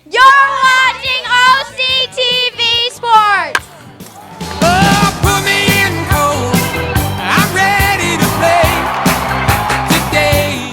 You're watching OCTV Sports. Oh, put me in cold. I'm ready to play today.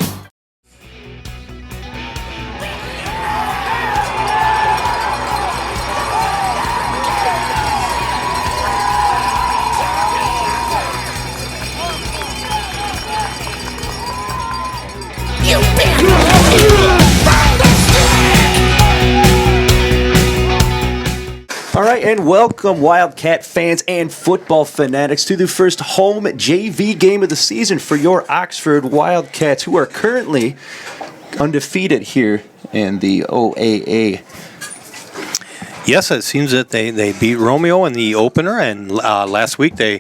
All right, and welcome Wildcat fans and football fanatics to the first home JV game of the season for your Oxford Wildcats, who are currently undefeated here in the OAA. Yes, it seems that they beat Romeo in the opener, and last week they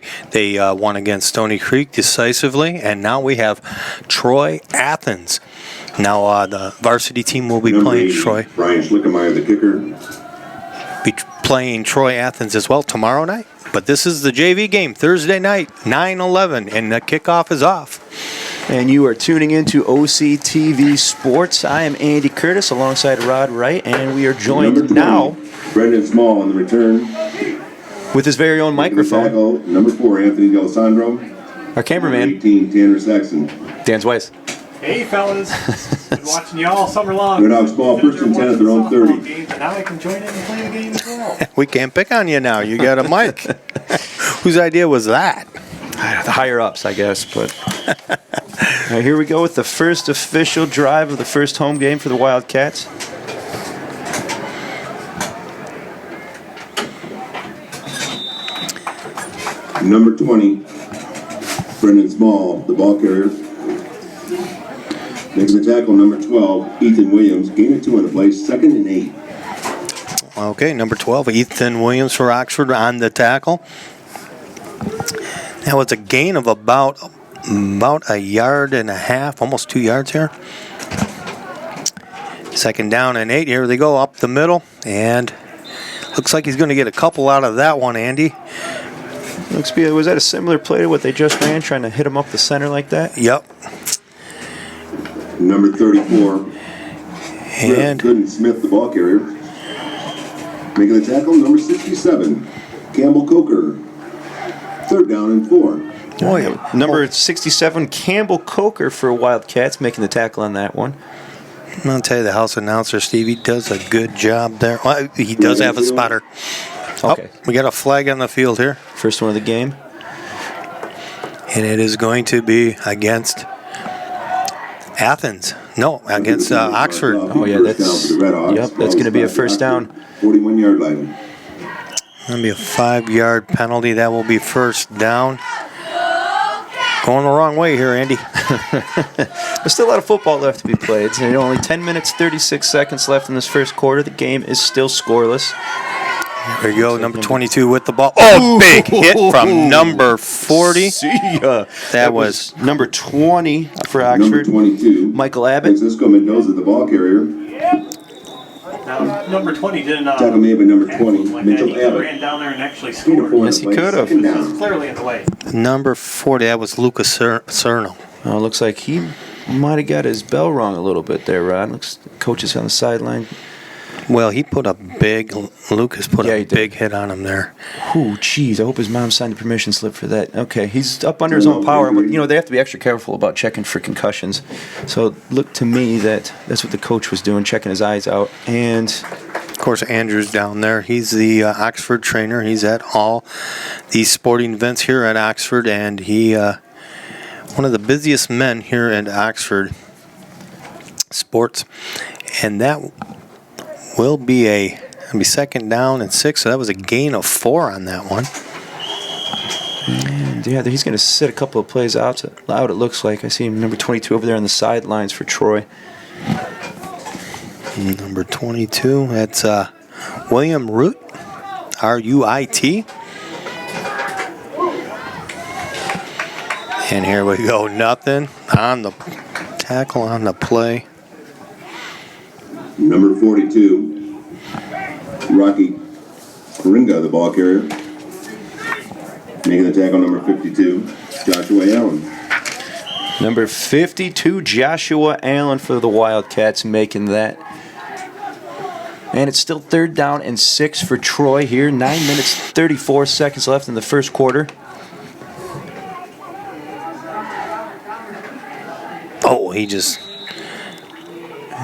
won against Stony Creek decisively, and now we have Troy Athens. Now the varsity team will be playing Troy. Brian Schlickemeyer, the kicker. Be playing Troy Athens as well tomorrow night. But this is the JV game, Thursday night, 9/11, and the kickoff is off. And you are tuning into OCTV Sports. I am Andy Curtis alongside Rod Wright, and we are joined now Brendan Small on the return. with his very own microphone. Tackle, number 4, Anthony D'Alessandro. Our cameraman, 18, Tanner Saxon. Dan Weiss. Hey fellas, been watching you all summer long. Red Hawks ball, first and 10 at their own 30. Games, and now I can join in and play the game as well. We can't pick on you now. You got a mic. Whose idea was that? The higher ups, I guess. But all right, here we go with the first official drive of the first home game for the Wildcats. Number 20, Brendan Small, the ball carrier. Making the tackle, number 12, Ethan Williams. Gain of 2 on the play, 2nd and 8. Okay, number 12, Ethan Williams for Oxford on the tackle. That was a gain of about a yard and a half, almost 2 yards here. 2nd down and 8. Here they go up the middle, and looks like he's going to get a couple out of that one, Andy. Was that a similar play to what they just ran, trying to hit him up the center like that? Yep. Number 34, And Gooden Smith, the ball carrier. Making the tackle, number 67, Campbell Coker. 3rd down and 4. boy, Number 67, Campbell Coker for Wildcats, making the tackle on that one. I'm going to tell you, the house announcer, Stevie, does a good job there. Well, he does have a spotter. Okay. Oh, we got a flag on the field here. First one of the game. And it is going to be against Athens. No, against Oxford. Oh, yeah, that's going to be a first down. 41-yard line. Going to be a 5-yard penalty. That will be first down. Going the wrong way here, Andy. There's still a lot of football left to be played. Only 10 minutes, 36 seconds left in this first quarter. The game is still scoreless. There you go, number 22 with the ball. Oh, big hit from number 40. See ya. That was number 20 for Oxford. Number 22, Michael Abbott. Francisco Mendoza, the ball carrier. Now, number 20 didn't. Tackle made by number 20, Mitchell He Abbott. ran down there and actually Gain of scored. 4 on Yes, the he play, could have. 2nd This is down. clearly in the way. number 40. That was Lucas Cerno. Oh, looks like he might have got his bell wrong a little bit there, Rod. Looks coach is on the sideline. Well, Lucas put Yeah, a he did. big hit on him there. Ooh, jeez. I hope his mom signed a permission slip for that. Okay, he's up under his own power. They have to be extra careful about checking for concussions. So it looked to me that that's what the coach was doing, checking his eyes out. And Of course, Andrew's down there. He's the Oxford trainer. He's at all these sporting events here at Oxford, and he one of the busiest men here at Oxford sports. And that will be it'll be 2nd down and 6. So that was a gain of 4 on that one. And yeah, he's going to sit a couple of plays out. It looks like. I see him, number 22 over there on the sidelines for Troy. Number 22, that's William Root, R-U-I-T. And here we go, nothing on the tackle on the play. Number 42, Rocky Ringa, the ball carrier. Making the tackle, number 52, Joshua Allen. Number 52, Joshua Allen for the Wildcats, making that. And it's still 3rd down and 6 for Troy here. 9 minutes, 34 seconds left in the first quarter. Oh, he just...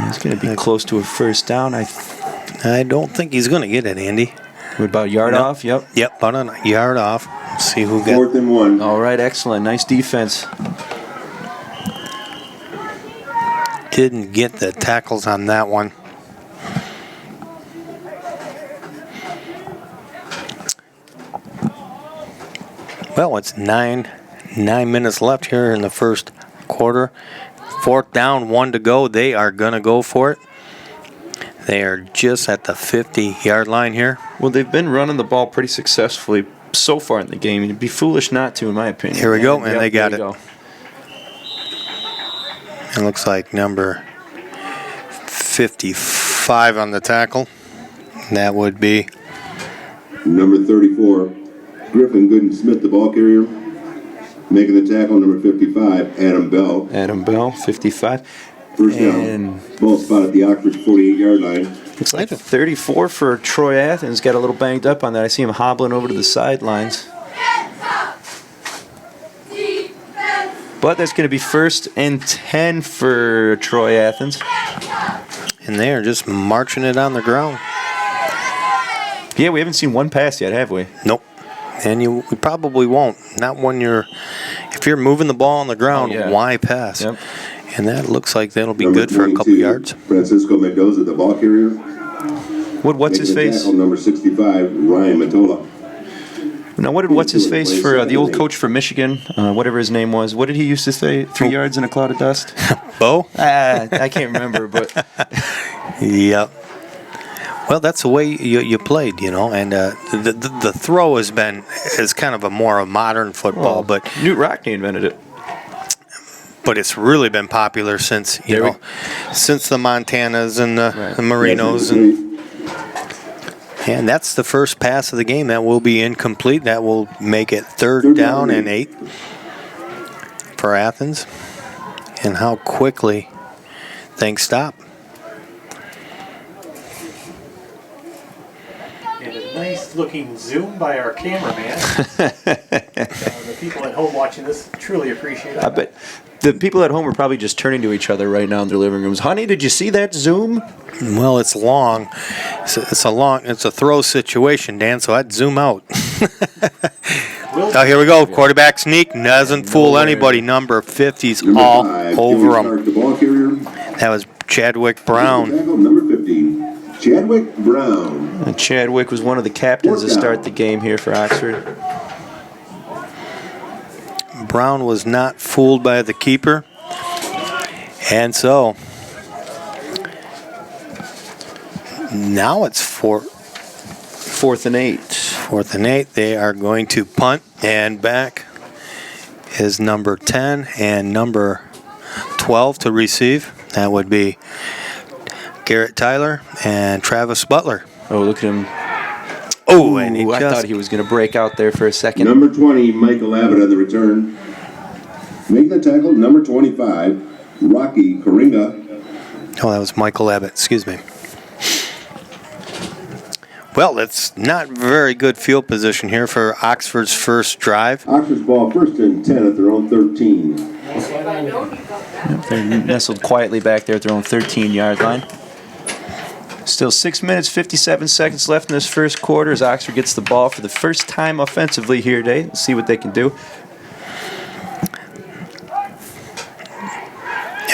He's going to be close to a first down. I don't think he's going to get it, Andy. We're about a yard off, yep. Yep, about a yard off. Let's see who got... 4th and 1. All right, excellent. Nice defense. Didn't get the tackles on that one. Well, it's nine minutes left here in the first quarter. 4th down, 1 to go. They are going to go for it. They are just at the 50-yard line here. Well, they've been running the ball pretty successfully so far in the game. It'd be foolish not to, in my opinion. Here we go, and yep, they got it. Go. It looks like number 55 on the tackle. That would be Number 34, Griffin Gooden-Smith, the ball carrier. Making the tackle, number 55, Adam Bell. Adam Bell, 55. First And down. Ball spot at the Oxford 48-yard line. looks like 34 for Troy Athens. Got a little banged up on that. I see him hobbling over to the sidelines. But that's going to be 1st and 10 for Troy Athens. and they are just marching it on the ground. Yeah, we haven't seen one pass yet, have we? Nope. And you probably won't. Not when if you're moving the ball on the ground, why pass? Yep. And that looks like that'll be Number good for a couple 22, yards. Francisco Mendoza, the ball carrier. What's his Making the face? tackle, number 65, Ryan Matola. Now, what did what's his face for the old coach for Michigan, whatever his name was? What did he used to say? 3 yards in a cloud of dust. Bo? I can't remember, but Yep. Well, that's the way you played, and the throw is kind of a more modern football, but Newt Rockne invented it. But it's really been popular since since the Montanas and the Marinos and that's the first pass of the game. That will be incomplete. That will make it 3rd down and 8 for Athens. And how quickly things stop. And a nice looking zoom by our cameraman. The people at home watching this truly appreciate it. I bet the people at home are probably just turning to each other right now in their living rooms. Honey, did you see that zoom? Well, it's long. It's a throw situation, Dan, so I'd zoom out. Oh, here we go. Quarterback sneak doesn't fool anybody. Number 50's all over him. The ball carrier. That was Chadwick Brown. Tackle, number 50, Chadwick Brown. And Chadwick was one of the captains to start the game here for Oxford. Brown was not fooled by the keeper. And so now it's 4th and 8. 4th and 8. They are going to punt, and back is number 10 and number 12 to receive. That would be Garrett Tyler and Travis Butler. Oh, look at him. Oh, and he I thought he was going to break out there for a second. Number 20, Michael Abbott on the return. Making the tackle, number 25, Rocky Karinga. Oh, that was Michael Abbott. Excuse me. Well, it's not very good field position here for Oxford's first drive. Oxford's ball 1st and 10 at their own 13. They're nestled quietly back there at their own 13-yard line. Still 6 minutes, 57 seconds left in this first quarter as Oxford gets the ball for the first time offensively here today. Let's see what they can do.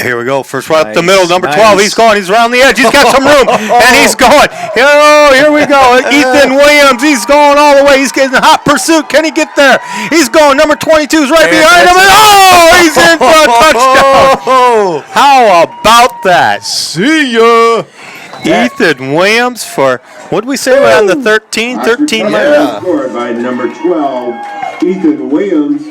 Here we go. First one up the middle. Number 12. He's going. He's around the edge. He's got some room. And he's going. Oh, here we go. Ethan Williams. He's going all the way. He's getting hot pursuit. Can he get there? He's going. Number 22 is right behind him. And he's in for a touchdown. How about that? See ya. Ethan Williams for, what did we say on the 13? 13 yards. Scored by number 12, Ethan Williams.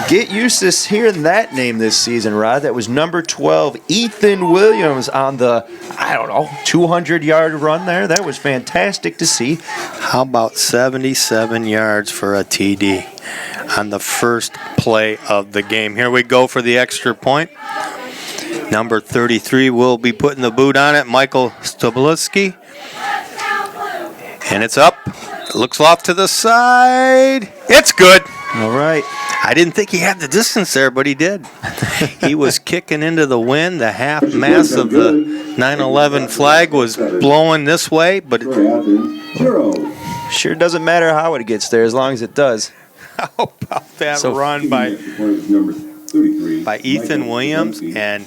Get used to hearing that name this season, Rod. That was number 12, Ethan Williams, on the, 200-yard run there. That was fantastic to see. How about 77 yards for a TD on the first play of the game? Here we go for the extra point. Number 33 will be putting the boot on it, Michael Stobliski. And it's up. It looks off to the side. It's good. All right. I didn't think he had the distance there, but he did. He was kicking into the wind. The half mast of the 9/11 flag was blowing this way, but Troy Athens, 0. Sure doesn't matter how it gets there as long as it does. how about that So- run by Number 33. Ethan Michael Williams? Kowalski. And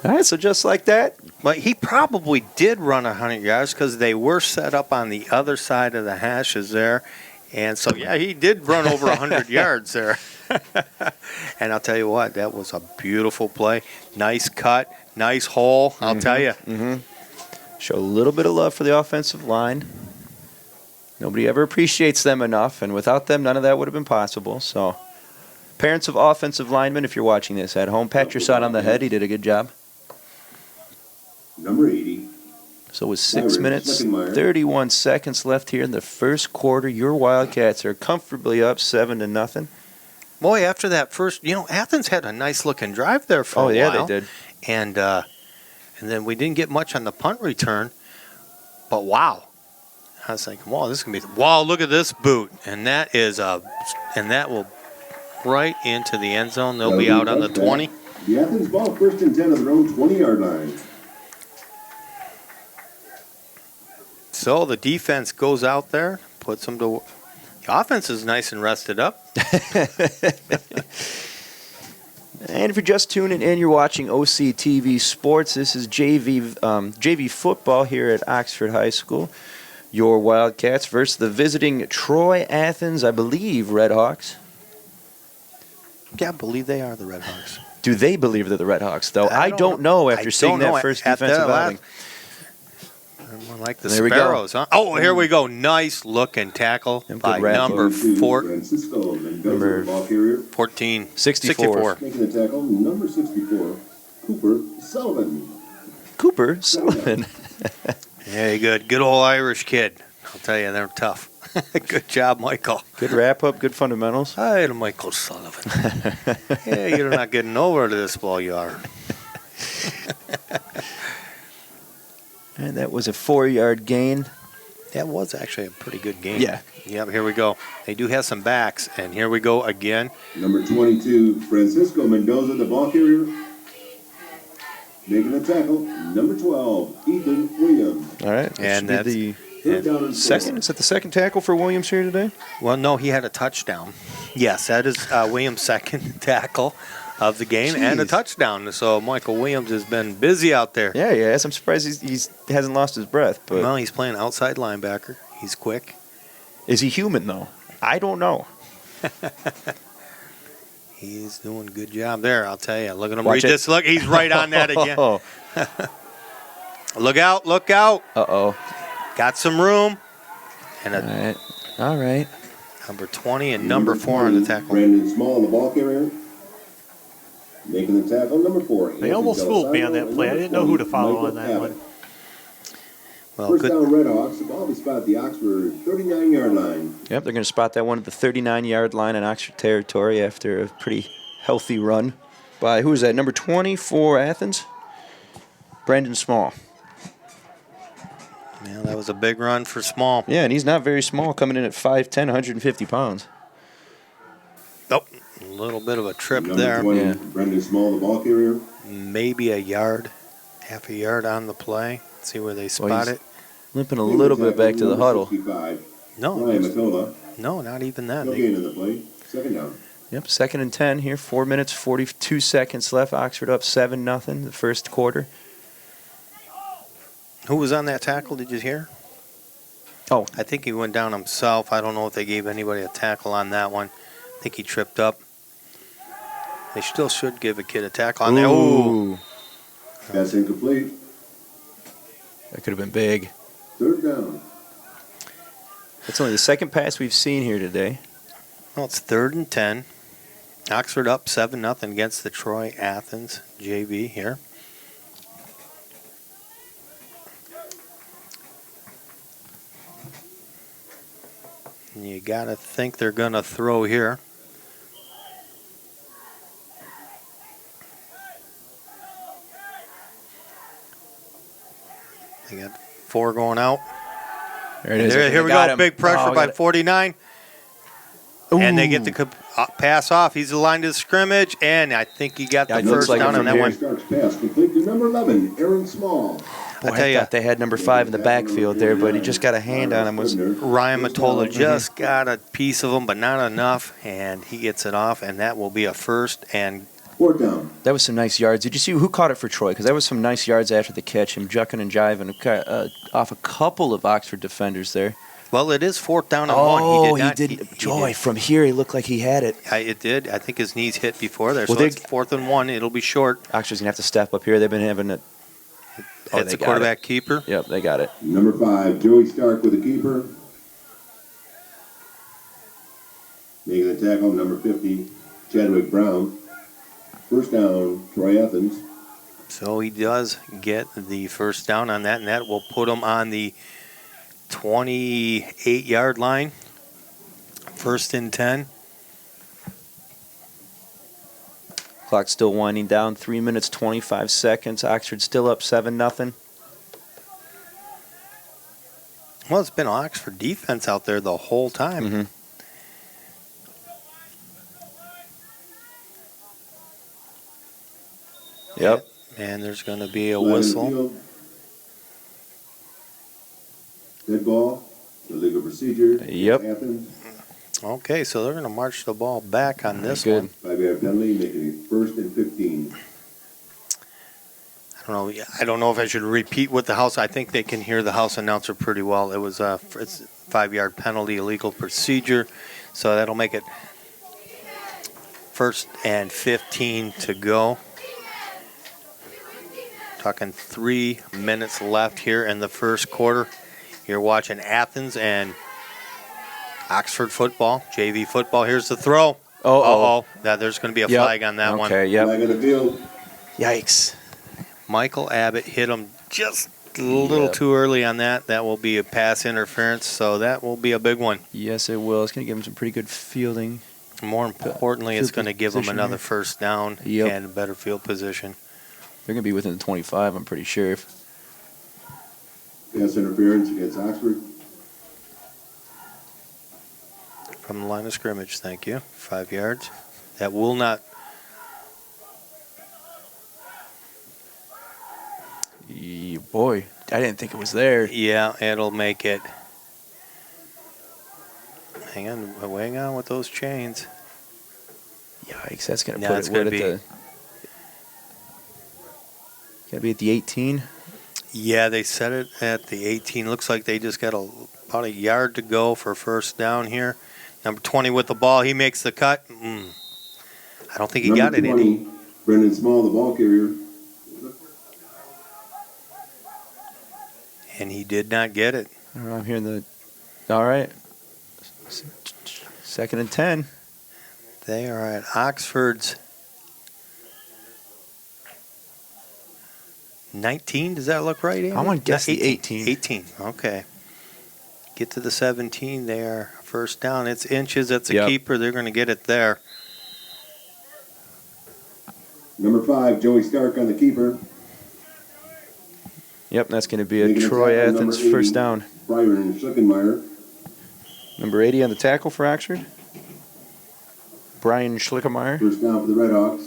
All right, so just like that, but he probably did run 100 yards because they were set up on the other side of the hashes there. And so, yeah, he did run over 100 yards there. And I'll tell you what, that was a beautiful play. Nice cut, nice hole, I'll tell you. show a little bit of love for the offensive line. Nobody ever appreciates them enough, and without them, none of that would have been possible. So, parents of offensive linemen, if you're watching this at home, pat your son on the head. He did a good job. Number 80. So with 6 Myron minutes, Secondmeyer. 31 seconds left here in the first quarter, your Wildcats are comfortably up 7-0. Boy, after that first, Athens had a nice looking drive there for a Oh while. yeah, they did. And then we didn't get much on the punt return. But wow. I was like, wow, this is going to be, wow, look at this boot. And that will right into the end zone. They'll be out on the 20. The Athens ball, first and 10 of their own 20-yard line. So the defense goes out there, puts them to. The offense is nice and rested up. And if you're just tuning in, you're watching OCTV Sports. This is JV football here at Oxford High School. Your Wildcats versus the visiting Troy Athens, I believe, Redhawks. Yeah, I believe they are the Redhawks. Do they believe they're the Redhawks, though? I don't know. know after seeing that first At defensive that outing. More like the There we go. Sparrows, huh? Oh, here we go. Nice looking tackle Good by wrap. number 4, Francisco Mendoza, Number the ball carrier. 14. 64. Making the tackle, number 64, Cooper Sullivan. Cooper Sullivan. Yeah, good. Good old Irish kid. I'll tell you, they're tough. Good job, Michael. Good wrap-up, good fundamentals. Hi, Michael Sullivan. Yeah, you're not getting over to this ball, you are. And that was a 4-yard gain. That was actually a pretty good game. Yeah. Yep, here we go. They do have some backs, and here we go again. Number 22, Francisco Mendoza, the ball carrier. Making the tackle, number 12, Ethan Williams. All right. And That should be Third down and the second. Is that the second tackle for Williams here today? Well, no, he had a touchdown. Yes, that is Williams' second tackle of the game and a Jeez. touchdown. So Michael Williams has been busy out there. Yeah, he has. I'm surprised he hasn't lost his breath. But Well, he's playing outside linebacker. He's quick. is he human, though? I don't know. He's doing a good job there, I'll tell you. Look at him. Watch it. Just look, he's right on that again. Oh, Look out, look out. uh-oh. Got some room. And All right. All right. number 20 and number 4 on the 20, tackle. Brandon Small, the ball carrier. Making the tackle, number 4. They almost fooled me on that play. I didn't know who to follow on that one. Well, First good. down, Redhawks. The ball will be spotted at the Oxford 39-yard line. Yep, they're going to spot that one at the 39-yard line in Oxford territory after a pretty healthy run by, who is that, number 20 for Athens? Brandon Small. Yeah, that was a big run for Small. Yeah, and he's not very small, coming in at 5'10", 150 pounds. Oh, a little bit of a trip Number there. 20, Yeah. Brandon Small, the ball carrier. Maybe a yard, half a yard on the play. See where they spot he's it. Limping a little bit back to the Number huddle. 65, No, Ryan Matola. no, not even that. No gain in the play. Second down. Yep, 2nd and 10 here. 4 minutes, 42 seconds left. Oxford up 7-0 the first quarter. Who was on that tackle? Did you hear? Oh. I think he went down himself. I don't know if they gave anybody a tackle on that one. I think he tripped up. They still should give a kid a tackle on there. Ooh. Pass incomplete. That could have been big. Third down. That's only the second pass we've seen here today. Well, it's 3rd and 10. Oxford up 7-0 against the Troy Athens JV here. And you got to think they're going to throw here. They got 4 going out. There it is. Here we Got go. him. Big pressure Oh, by got it. 49. And they get the pass off. He's aligned to the scrimmage, and I think he got Yeah, the it looks first like it down on from that here. one. Starks pass complete to number 11, Aaron Small. Boy, I tell I ya. thought they had number 5 in the backfield there, but he just got a hand on him. Ryan Matola just got a piece of him, but not enough, and he gets it off, and that will be a first and 4th down. That was some nice yards. Did you see who caught it for Troy? Because that was some nice yards after the catch. Him jucking and jiving off a couple of Oxford defenders there. well, it is 4th down and 1. He did. Joy, from here, he looked like he had it. It did. I think his knees hit before there, Well, so it's 4th and 1. It'll be short. Oxford's going to have to step up here. They've been having it. It's they a got quarterback keeper. Yep, they got it. Number 5, Joey Stark with the keeper. Making the tackle, number 50, Chadwick Brown. 1st down, Troy Athens. So he does get the first down on that, and that will put him on the 28-yard line. 1st and 10. Clock's still winding down. 3 minutes, 25 seconds. Oxford still up 7-0. Well, it's been Oxford defense out there the whole time. Mm-hmm. Yep. And there's going to be a Flag on the whistle. field. Dead ball, illegal procedure. Yep. Athens. Okay, so they're going to march the ball back on this Good. one. 5-yard penalty, making it 1st and 15. I don't know if I should repeat what the house. I think they can hear the house announcer pretty well. It was it's 5-yard penalty, illegal procedure, so that'll make it 1st and 15 to go. Talking 3 minutes left here in the first quarter. You're watching Athens and Oxford football, JV football. Here's the throw. Uh-oh. Now there's going to be a Yep. flag on that one. Okay, yep. Flag on the field. Yikes. Michael Abbott hit him just a little Yep. too early on that. That will be a pass interference, so that will be a big one. Yes, it will. It's going to give him some pretty good fielding. More importantly, it's Field going to give them position another here. first down Yep. and a better field position. They're going to be within the 25, I'm pretty sure. Pass interference against Oxford. From the line of scrimmage, thank you. 5 yards. That will not. Boy, I didn't think it was there. Yeah, it'll make it. Hang on with those chains. Yikes, that's going to Yeah, put it's it gonna at be- the... Got to be at the 18. Yeah, they set it at the 18. Looks like they just got about a yard to go for first down here. Number 20 with the ball. He makes the cut. I don't think he got it, Number Andy. 20, Brendan Small, the ball carrier. And he did not get it. I don't know, I'm hearing the... All right. 2nd and 10. They are at Oxford's 19. Does that look right, Andy? I want to guess No, the 18. 18. Okay. Get to the 17 there. First down. It's inches. That's a Yep. keeper. They're going to get it there. Number 5, Joey Stark on the keeper. Yep, that's going to be a Making Troy tackle, Athens number 80, first down. Byron Schlickenmeyer. Number 80 on the tackle for Oxford. Brian Schlickemeyer. First down for the Redhawks.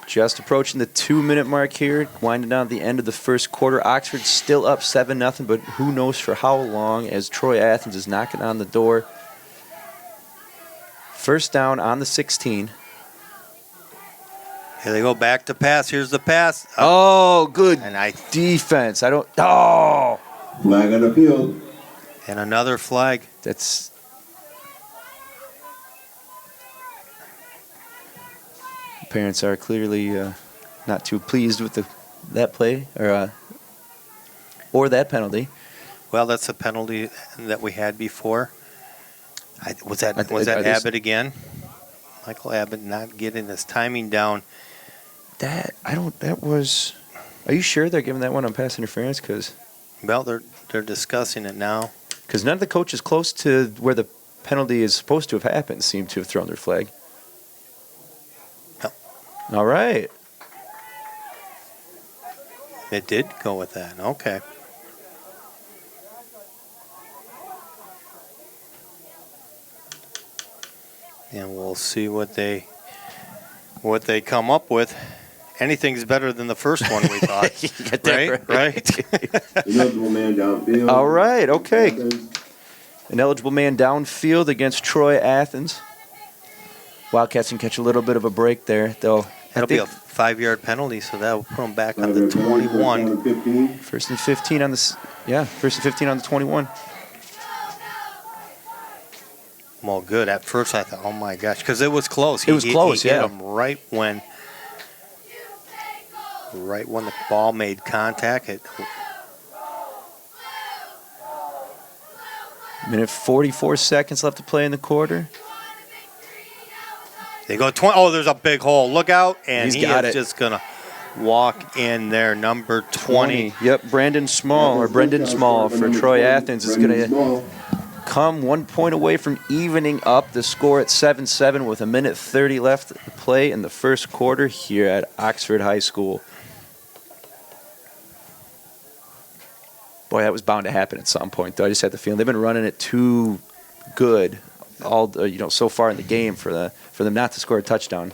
Just approaching the 2-minute mark here, winding down at the end of the first quarter. Oxford still up 7-0, but who knows for how long as Troy Athens is knocking on the door. First down on the 16. Here they go back to pass. Here's the pass. Oh, good And defense. Oh, Flag on the field. and another flag. that's... Parents are clearly not too pleased with that play or that penalty. Well, that's a penalty that we had before. Was that I just- Abbott again? Michael Abbott not getting his timing down. Are you sure they're giving that one on pass interference? Because Well, they're discussing it now. none of the coaches close to where the penalty is supposed to have happened seem to have thrown their flag. No. All right. It did go with that. Okay. And we'll see what they come up with. Anything's better than the first one we thought. Get that right? Ineligible man downfield. All right, okay. Athens. An eligible man downfield against Troy Athens. Wildcats can catch a little bit of a break there, though. That'll be a 5-yard penalty, so that will put them back on the 21. 15. First and 15 on the first and 15 on the 21. Well, good. At first, I thought, oh my gosh, because it was close. It was close, he hit yeah. him right when the ball made contact. Minute 44 seconds left to play in the quarter. They go 20. Oh, there's a big hole. Look out. And He's got it. just going to walk in there. Number 20. Yep, Brendan Small for Troy Athens is going to come 1 point away from evening up the score at 7-7 with a minute 30 left to play in the first quarter here at Oxford High School. Boy, that was bound to happen at some point, though. I just had the feeling they've been running it too good so far in the game for them not to score a touchdown.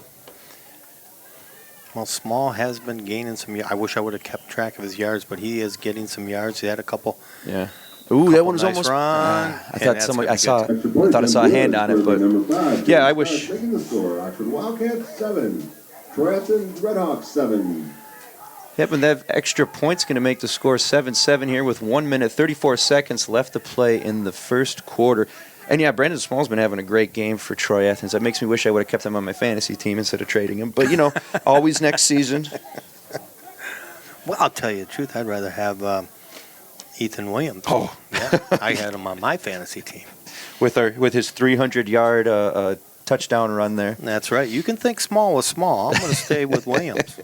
Well, Small has been gaining some yards. I wish I would have kept track of his yards, but he is getting some yards. He had a couple. Yeah. Ooh, that one was nice almost. run. I thought I saw a hand on it, but yeah, I wish. Taking the score, Oxford Wildcats 7, Troy Athens Redhawks 7. Yeah, but that extra point's going to make the score 7-7 here with 1 minute 34 seconds left to play in the first quarter. And yeah, Brandon Small's been having a great game for Troy Athens. That makes me wish I would have kept him on my fantasy team instead of trading him. But always next season. Well, I'll tell you the truth. I'd rather have Ethan Williams. Oh, yeah, I had him on my fantasy team. With his 300-yard touchdown run there. That's right. You can think Small was small. I'm going to stay with Williams.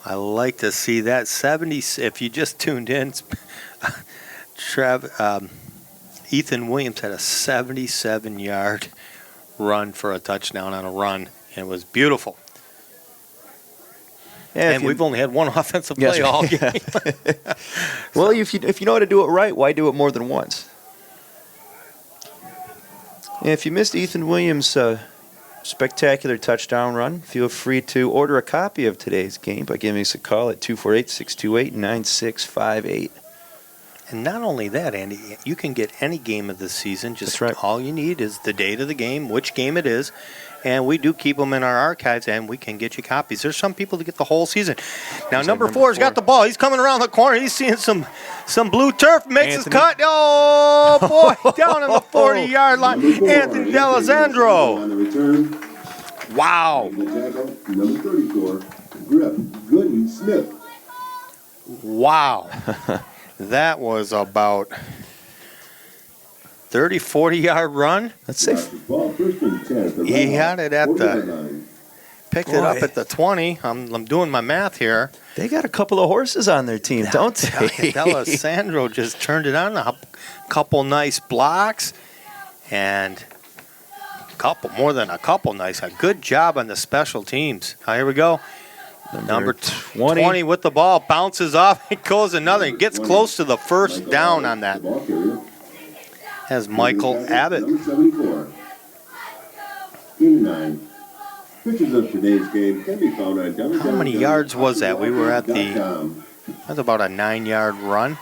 I like to see that 70. If you just tuned in, Ethan Williams had a 77-yard run for a touchdown on a run, and it was beautiful. Yeah, and we've only had one offensive play all game. Well, if you know how to do it right, why do it more than once? And if you missed Ethan Williams' spectacular touchdown run, feel free to order a copy of today's game by giving us a call at 248-628-9658. And not only that, Andy, you can get any game of the season. Just That's right. All you need is the date of the game, which game it is, and we do keep them in our archives, and we can get you copies. There's some people that get the whole season. Now, number 4's got the ball. He's coming around the corner. He's seeing some blue turf. Makes his cut. Oh, boy, down on the 40-yard line. Anthony D'Alessandro. On the return, Wow. the tackle, number 34, Griff Gooden Smith. Wow. That was about 30, 40-yard run. Let's say Ball first and 10 at the He Redhawks had it at 40-yard the, line. picked it up at the 20. I'm doing my math here. they got a couple of horses on their team, don't they? D'Alessandro just turned it on. A couple nice blocks and a good job on the special teams. Here we go. Number 20 with the ball, bounces off, it goes another, it gets close to the first down on that. The ball carrier, Has Michael Abbott. Number 74. 9. Pictures of today's game can be found on How many yards was that? We were at the, www.com. that's about a 9-yard run.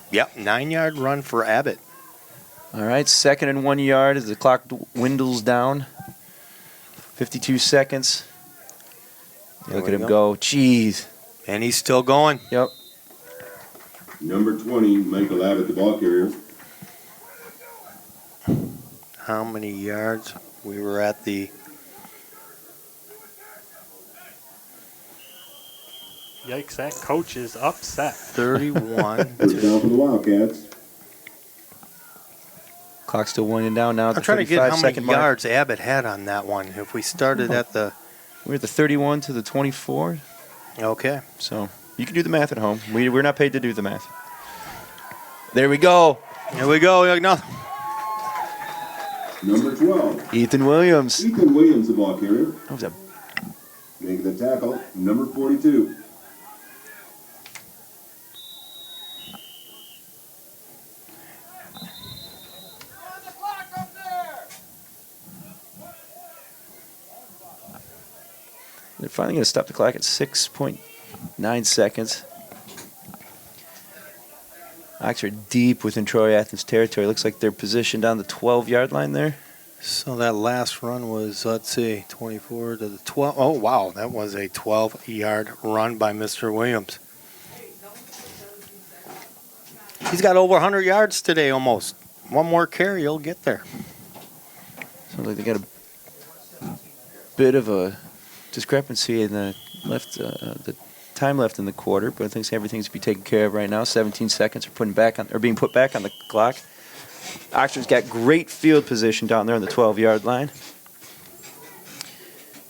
Yep, 9-yard run for Abbott. All right, 2nd and 1 yard as the clock dwindles down. 52 seconds. Look at him go. Jeez. And he's still going. Yep. Number 20, Michael Abbott, the ball carrier. How many yards? We were at the, Yikes, that coach is upset. 31. First down for the Wildcats. Clock still winding down now at the I'm trying to get how many 35-second mark. yards Abbott had on that one. If we started at the, We're at the 31 to the 24. okay. So you can do the math at home. We're not paid to do the math. There we go. Here we go. No. number 12. Ethan Williams. Ethan Williams, the ball carrier. That was a Making the tackle, number 42. They're finally going to stop the clock at 6.9 seconds. Oxford deep within Troy Athens territory. Looks like they're positioned on the 12-yard line there. So that last run was, let's see, 24 to the 12. Oh, wow. That was a 12-yard run by Mr. Williams. He's got over 100 yards today almost. One more carry, he'll get there. Sounds like they got a bit of a discrepancy in the time left in the quarter, but I think everything's to be taken care of right now. 17 seconds are being put back on the clock. Oxford's got great field position down there on the 12-yard line.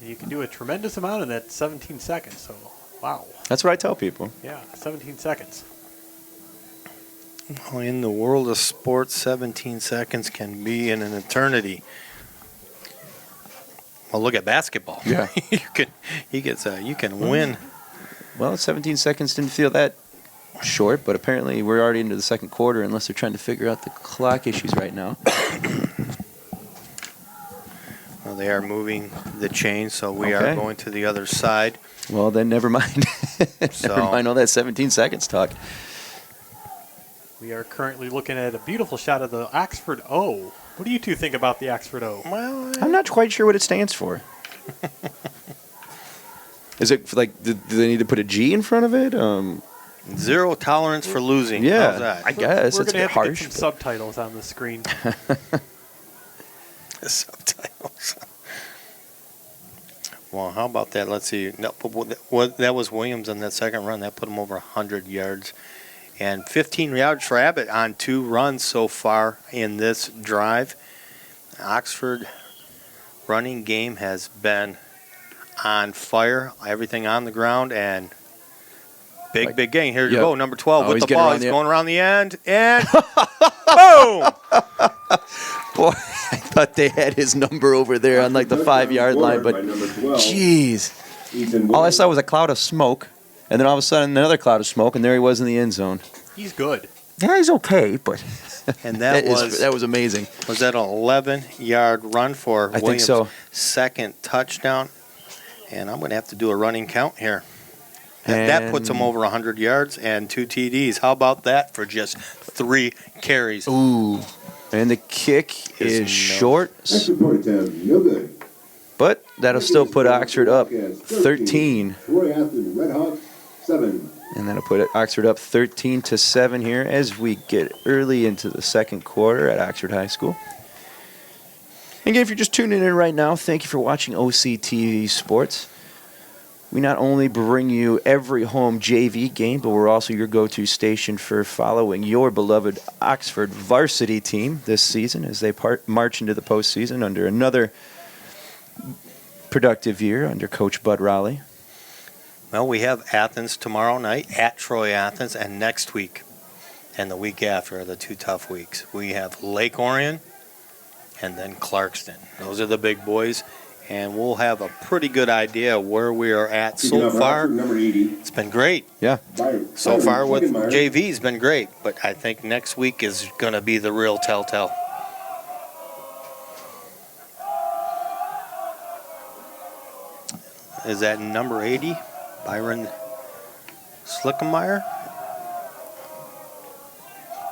You can do a tremendous amount in that 17 seconds, so wow. That's what I tell people. Yeah, 17 seconds. Well, in the world of sports, 17 seconds can be in an eternity. Well, look at basketball. Yeah. You can win. Well, 17 seconds didn't feel that short, but apparently we're already into the second quarter unless they're trying to figure out the clock issues right now. Well, they are moving the chain, so we are Okay. going to the other side. Well, then never mind. So- Never mind all that 17 seconds talk. We are currently looking at a beautiful shot of the Oxford O. What do you two think about the Oxford O? Well, I'm not quite sure what it stands for. Is it like, do they need to put a G in front of it? zero tolerance for losing. How's Yeah, that? I guess. We're It's a going bit to have to harsh. get some subtitles on the screen. Subtitles. Well, how about that? Let's see. No, that was Williams on that second run. That put him over 100 yards. And 15 yards for Abbott on 2 runs so far in this drive. Oxford running game has been on fire. Everything on the ground and big gain. Here you Yep. go, number 12 Oh, with he's the getting ball. around He's the- going around the end. And boom! Boy, I thought they had his number over there on like the 5-yard line, but By number 12, jeez. Ethan All I Williams. saw was a cloud of smoke, and then all of a sudden another cloud of smoke, and there he was in the end zone. He's good. Yeah, he's okay, but And that that was amazing. was that an 11-yard run for I think Williams' so. second touchdown. And I'm going to have to do a running count here. And that puts him And- over 100 yards and 2 TDs. How about that for just 3 carries? Ooh. And the kick Is is no- short, Extra point attempt, no good. but that'll still put Oxford up 13. Troy Athens Red Hawks 7. And that'll put Oxford up 13-7 here as we get early into the second quarter at Oxford High School. And again, if you're just tuning in right now, thank you for watching OCTV Sports. We not only bring you every home JV game, but we're also your go-to station for following your beloved Oxford varsity team this season as they march into the postseason under another productive year under Coach Bud Raleigh. Well, we have Athens tomorrow night at Troy Athens, and next week and the week after are the 2 tough weeks. We have Lake Orion and then Clarkston. Those are the big boys, and we'll have a pretty good idea where we are at Picking so up far. Oxford, number 80. It's been great. Yeah. So far with Schickenmeyer. JV's been great, but I think next week is going to be the real telltale. Is that number 80, Byron Schlickenmeyer?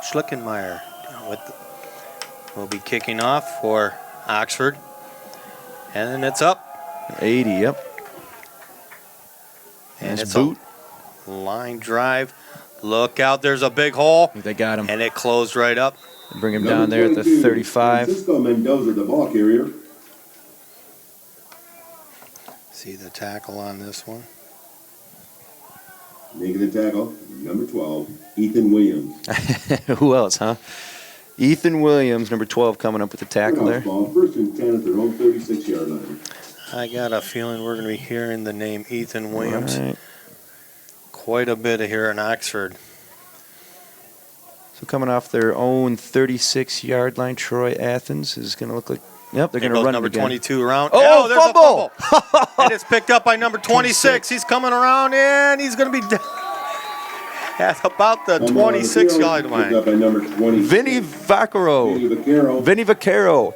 Schlickenmeyer will be kicking off for Oxford. And then it's up. 80, yep. And Nice it's boot. a line drive. Look out, there's a big hole. They got him. And it closed right up. Bring him Number down there at the 22, 35. Francisco Mendoza, the ball carrier. See the tackle on this one. Making the tackle, number 12, Ethan Williams. Who else, huh? Ethan Williams, number 12, coming up with the tackle Red there. Hawks ball, first and 10 at their own 36-yard line. I got a feeling we're going to be hearing the name Ethan Williams Right. quite a bit here in Oxford. So coming off their own 36-yard line, Troy Athens is going to look like. Yep, they're going to run number again. 22 around. Oh, there's fumble! a fumble. And it's picked up by number 26. He's coming around, and he's going to be at about the 26-yard Picked line. up by number 20. Vinny Vaccaro. Vaccaro. Vinny Vaccaro.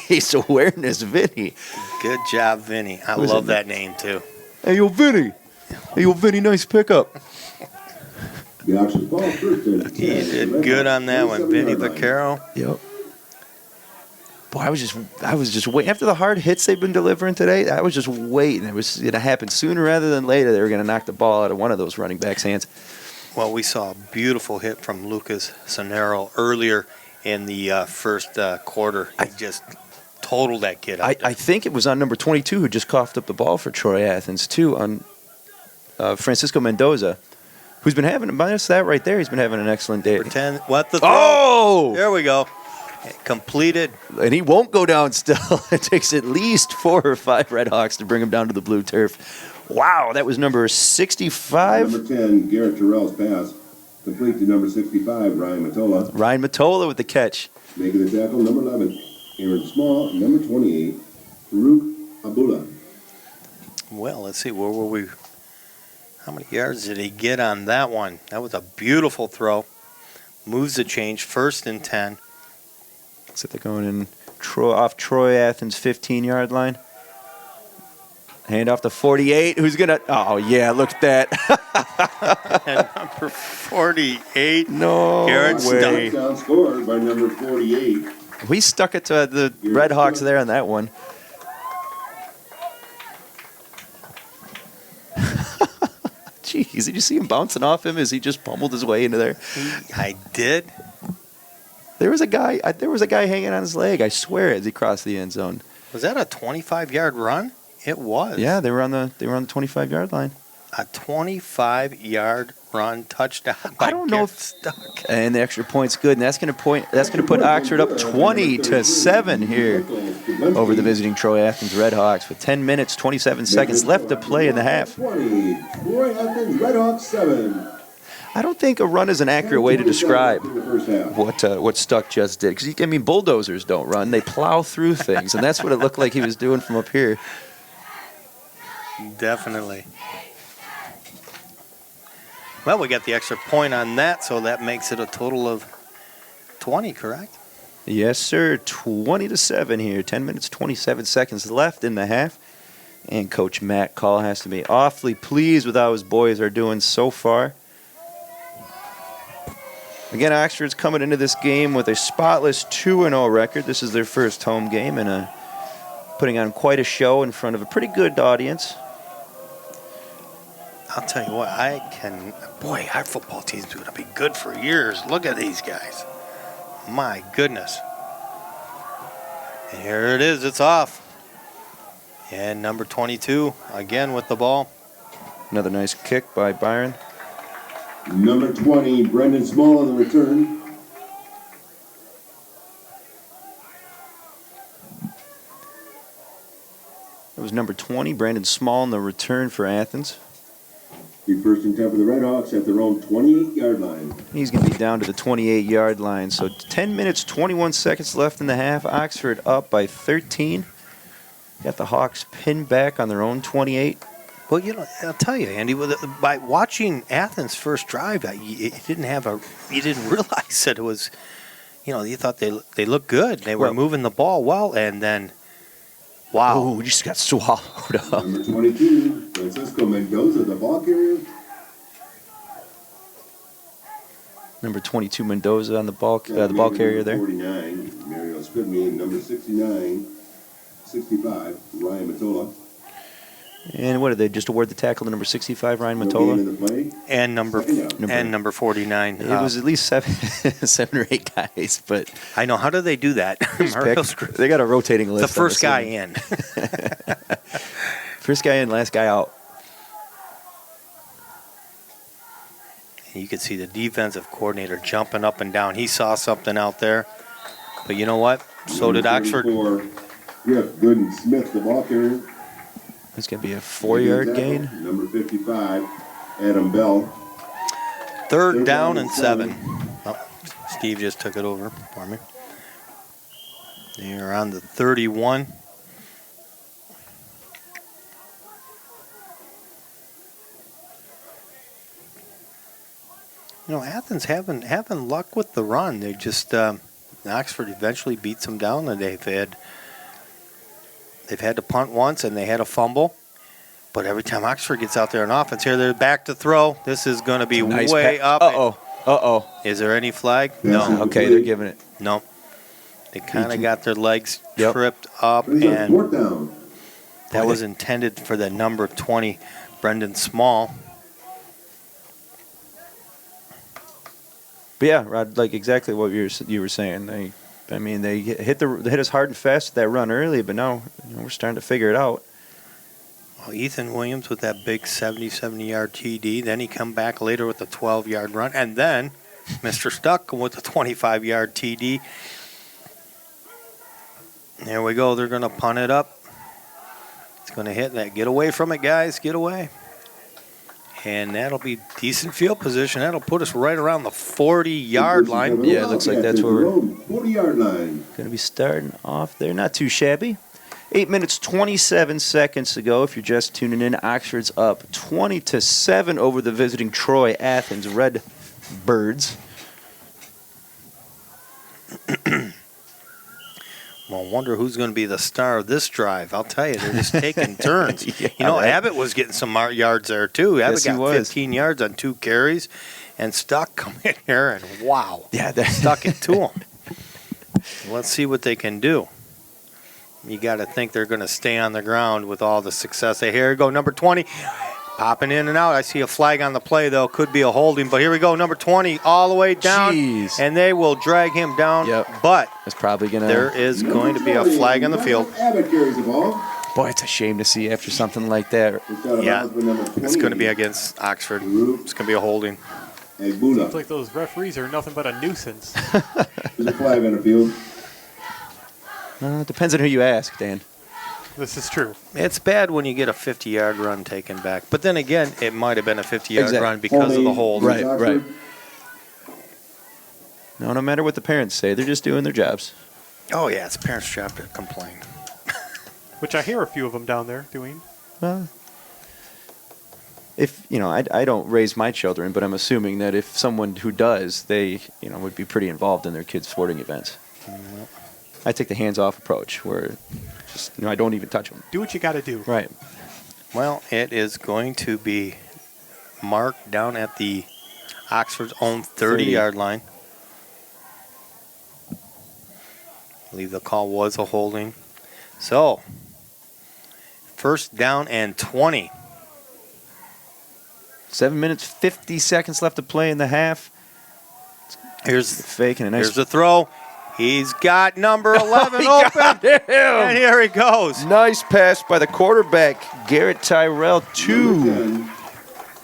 Nice awareness, Vinny. Good job, Vinny. I Was love it- that name, too. Hey, yo, Vinny. Hey, yo, Vinny, nice pickup. The Oxford ball first and He 10. did good on that one. Vinny 27-yard line. Vaccaro. Yep. Boy, I was just waiting. After the hard hits they've been delivering today, I was just waiting. It was going to happen sooner rather than later. They were going to knock the ball out of one of those running backs' hands. Well, we saw a beautiful hit from Lucas Sonero earlier in the first quarter. He just totaled that kid out there. I think it was on number 22 who just coughed up the ball for Troy Athens, too, on Francisco Mendoza, who's been having, minus that right there, he's been having an excellent day. Pretend what the throw. Oh! There we go. Completed. And he won't go down still. It takes at least 4 or 5 Red Hawks to bring him down to the blue turf. Wow, that was number 65. Number 10, Garrett Terrell's pass. Complete to number 65, Ryan Matola. Ryan Matola with the catch. Making the tackle, number 11, Aaron Small. Number 28, Farouk Abdullah. Well, let's see. Where were we? How many yards did he get on that one? That was a beautiful throw. Moves the change. 1st and 10. So they're going in off Troy Athens' 15-yard line. Hand off to 48. Who's going to... Oh, yeah, look at that. And number 48. No Garrett way. Touchdown scored by number 48. We stuck it to the Red Hawks there on that one. Jeez, did you see him bouncing off him as he just pummeled his way into there? I did. There was a guy hanging on his leg, I swear, as he crossed the end zone. Was that a 25-yard run? It was. Yeah, they were on the 25-yard line. A 25-yard run touchdown by I don't know Garrett if- Stuck. And the extra point's good, and that's going to put Oxford up 20-7 here over the visiting Troy Athens Red Hawks with 10 minutes 27 seconds left to play in the half. 20, Troy Athens, Red Hawks 7. I don't think a run is an accurate way to describe In the first half. what Stuck just did, because bulldozers don't run; they plow through things, and that's what it looked like he was doing from up here. Definitely. Well, we got the extra point on that, so that makes it a total of 20, correct? Yes, sir. 20-7 here. 10 minutes 27 seconds left in the half, and Coach Matt Call has to be awfully pleased with how his boys are doing so far. Again, Oxford's coming into this game with a spotless 2-0 record. This is their first home game and putting on quite a show in front of a pretty good audience. I'll tell you what, our football team's going to be good for years. Look at these guys. My goodness. And here it is, it's off. And number 22, again with the ball. Another nice kick by Byron. Number 20, Brendan Small on the return. It was number 20, Brandon Small, in the return for Athens. Be first and 10 for the Red Hawks at their own 28-yard line. He's going to be down to the 28-yard line. So 10 minutes, 21 seconds left in the half. Oxford up by 13. Got the Hawks pinned back on their own 28. Well, I'll tell you, Andy, by watching Athens' first drive, you didn't realize that it was, you thought they looked good. They were moving the ball well, and then, wow. Oh, just got swallowed up. Number 22, Francisco Mendoza, the ball carrier. Number 22, Mendoza on the ball carrier there. 49, Mario Scribney, and number 69, 65, Ryan Matola. And what did they just award the tackle to number 65, Ryan No gain Matola? in the play. And number 49. It was at least seven or 8 guys, but I know. How do they do that? Mario Scribney. they got a rotating list. The first I'm guy assuming. in. First guy in, last guy out. And you could see the defensive coordinator jumping up and down. He saw something out there. But you know what? So did Number Oxford. 34, Griff Gooden Smith, the ball carrier. It's going to be a 4-yard gain. Number 55, Adam Bell. Third down and 7. Oh, Steve just took it over for me. They are on the 31. Athens having luck with the run. They just Oxford eventually beats them down, and they've had to punt once and they had a fumble. But every time Oxford gets out there on offense, here they're back to throw. This is going to be Nice way up. Uh-oh. Is there any flag? No. Okay, they're giving it. No. They kind of got their legs Yep. tripped up, Brings up and fourth down. that was intended for the number 20, Brendan Small. But yeah, Rod, like exactly what you were saying. They hit us hard and fast with that run early, but now we're starting to figure it out. Well, Ethan Williams with that big 70-yard TD. Then he come back later with a 12-yard run. And then Mr. Stuck with a 25-yard TD. There we go. They're going to punt it up. It's going to hit that. Get away from it, guys. Get away. And that'll be decent field position. That'll put us right around the 40-yard line. Yeah, it looks like that's where we're 40-yard line. going to be starting off there. Not too shabby. 8 minutes, 27 seconds to go. If you're just tuning in, Oxford's up 20-7 over the visiting Troy Athens Red Birds. Well, I wonder who's going to be the star of this drive. I'll tell you, they're just taking turns. Yeah, right. Abbott was getting some yards there, too. Abbott Yes, he got was. 15 yards on 2 carries. And Stuck come in here, and wow. Yeah, Stuck it to him. Let's see what they can do. You got to think they're going to stay on the ground with all the success. Here we go, number 20. Popping in and out. I see a flag on the play, though. Could be a holding. But here we go, number 20, all the way down. Jeez. And they will drag him down. Yep. But It's probably going there to... is going to be a flag on the field. Abbott carries the ball. Boy, it's a shame to see after something like that. Yeah, it's going to be against Oxford. It's going to be a holding. Agbula. It's like those referees are nothing but a nuisance. There's a flag on the field. It depends on who you ask, Dan. This is true. It's bad when you get a 50-yard run taken back. But then again, it might have been a 50-yard Exactly. run because of the hold. Right, right. No matter what the parents say, they're just doing their jobs. Oh, yeah, it's parents' job to complain. Which I hear a few of them down there doing. Well, if I don't raise my children, but I'm assuming that if someone who does, they would be pretty involved in their kids' sporting events. I take the hands-off approach, where just I don't even touch them. Do what you got to do. Right. Well, it is going to be marked down at the Oxford's own 30-yard line. I believe the call was a holding. So, first down and 20. 7 minutes, 50 seconds left to play in the half. Here's Faking a nice... Here's the throw. He's got number 11 open. And here he goes. Nice pass by the quarterback, Garrett Tyrell, 2.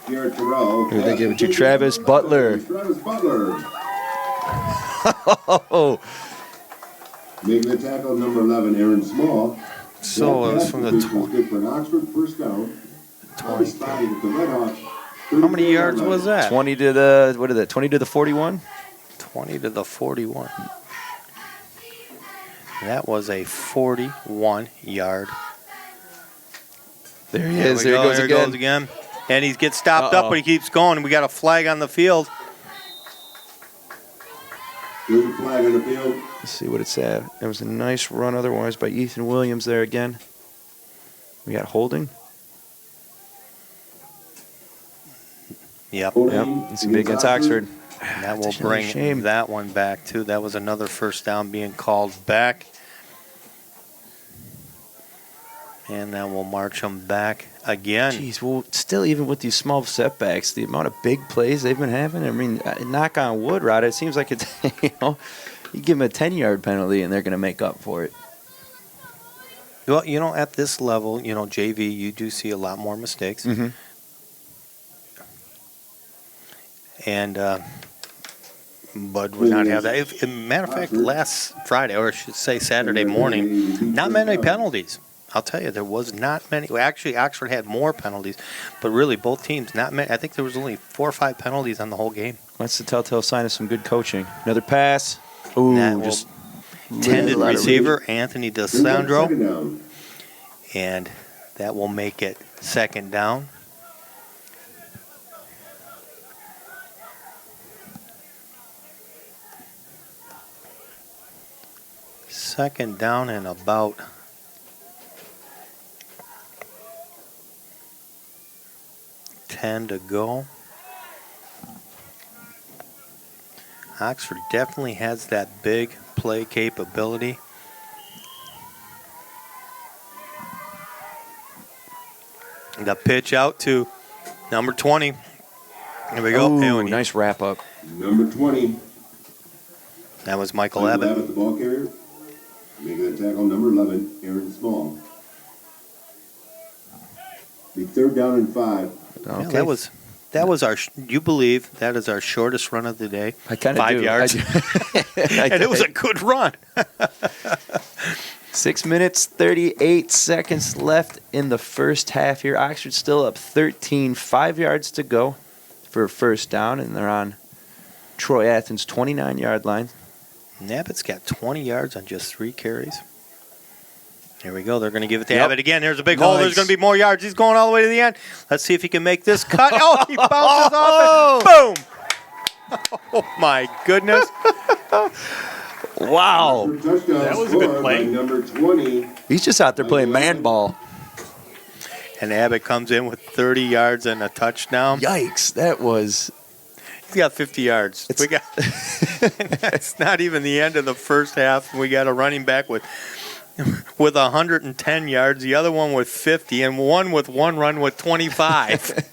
Garrett Terrell. Here they give it to Travis Butler. Travis Butler. Oh, Making the tackle, number 11, Aaron Small. So it was from the 20. Good for an Oxford first down. 20. With the Red Hawks. How many yards was that? 20 to the, what is that, 20 to the 41? 20 to the 41. That was a 41-yard. There he is. There he goes again. And he gets stopped up, but he keeps going. We got a flag on the field. There's a flag on the field. Let's see what it's at. It was a nice run otherwise by Ethan Williams there again. We got holding. Yep. Yep. It's going to be against Oxford. And that will It's a bring shame. that one back, too. That was another first down being called back. And then we'll march them back again. Jeez, well, still, even with these small setbacks, the amount of big plays they've been having, I mean, knock on wood, Rod, it seems like it's, you give them a 10-yard penalty and they're going to make up for it. Well, at this level, JV, you do see a lot more mistakes. Mm-hmm. And Bud would not have that. Matter of fact, last Friday, or I should say Saturday morning, not many penalties. I'll tell you, there was not many. Well, actually, Oxford had more penalties, but really both teams, not many. I think there was only 4 or 5 penalties on the whole game. That's the telltale sign of some good coaching. Another pass. Ooh, That will- just Intended lot of receiver, Anthony DeSandro, Second down. and that will make it second down. Second down and about 10 to go. Oxford definitely has that big play capability. The pitch out to number 20. Here we go. Ooh, And nice wrap up. Number 20. that was Michael Abbott. The ball carrier. Making the tackle, number 11, Aaron Small. Be third down and 5. Okay. Yeah, that was our. You believe that is our shortest run of the day? I kind of 5 do. yards, and it was a good run. 6 minutes, 38 seconds left in the first half here. Oxford still up 13, 5 yards to go for a first down, and they're on Troy Athens' 29-yard line. Abbott's got 20 yards on just 3 carries. Here we go. They're going to give it to Yep. Abbott again. There's a big hole. There's Nice. going to be more yards. He's going all the way to the end. Let's see if he can make this cut. Oh, he bounces off it. Boom. Oh, my goodness. Wow. Touchdown That was a good scored play. by number 20. He's just out there playing man ball. And Abbott comes in with 30 yards and a touchdown. Yikes. That was... He's got 50 yards. It's- We got. That's not even the end of the first half. We got a running back with 110 yards, the other one with 50, and one with one run with 25.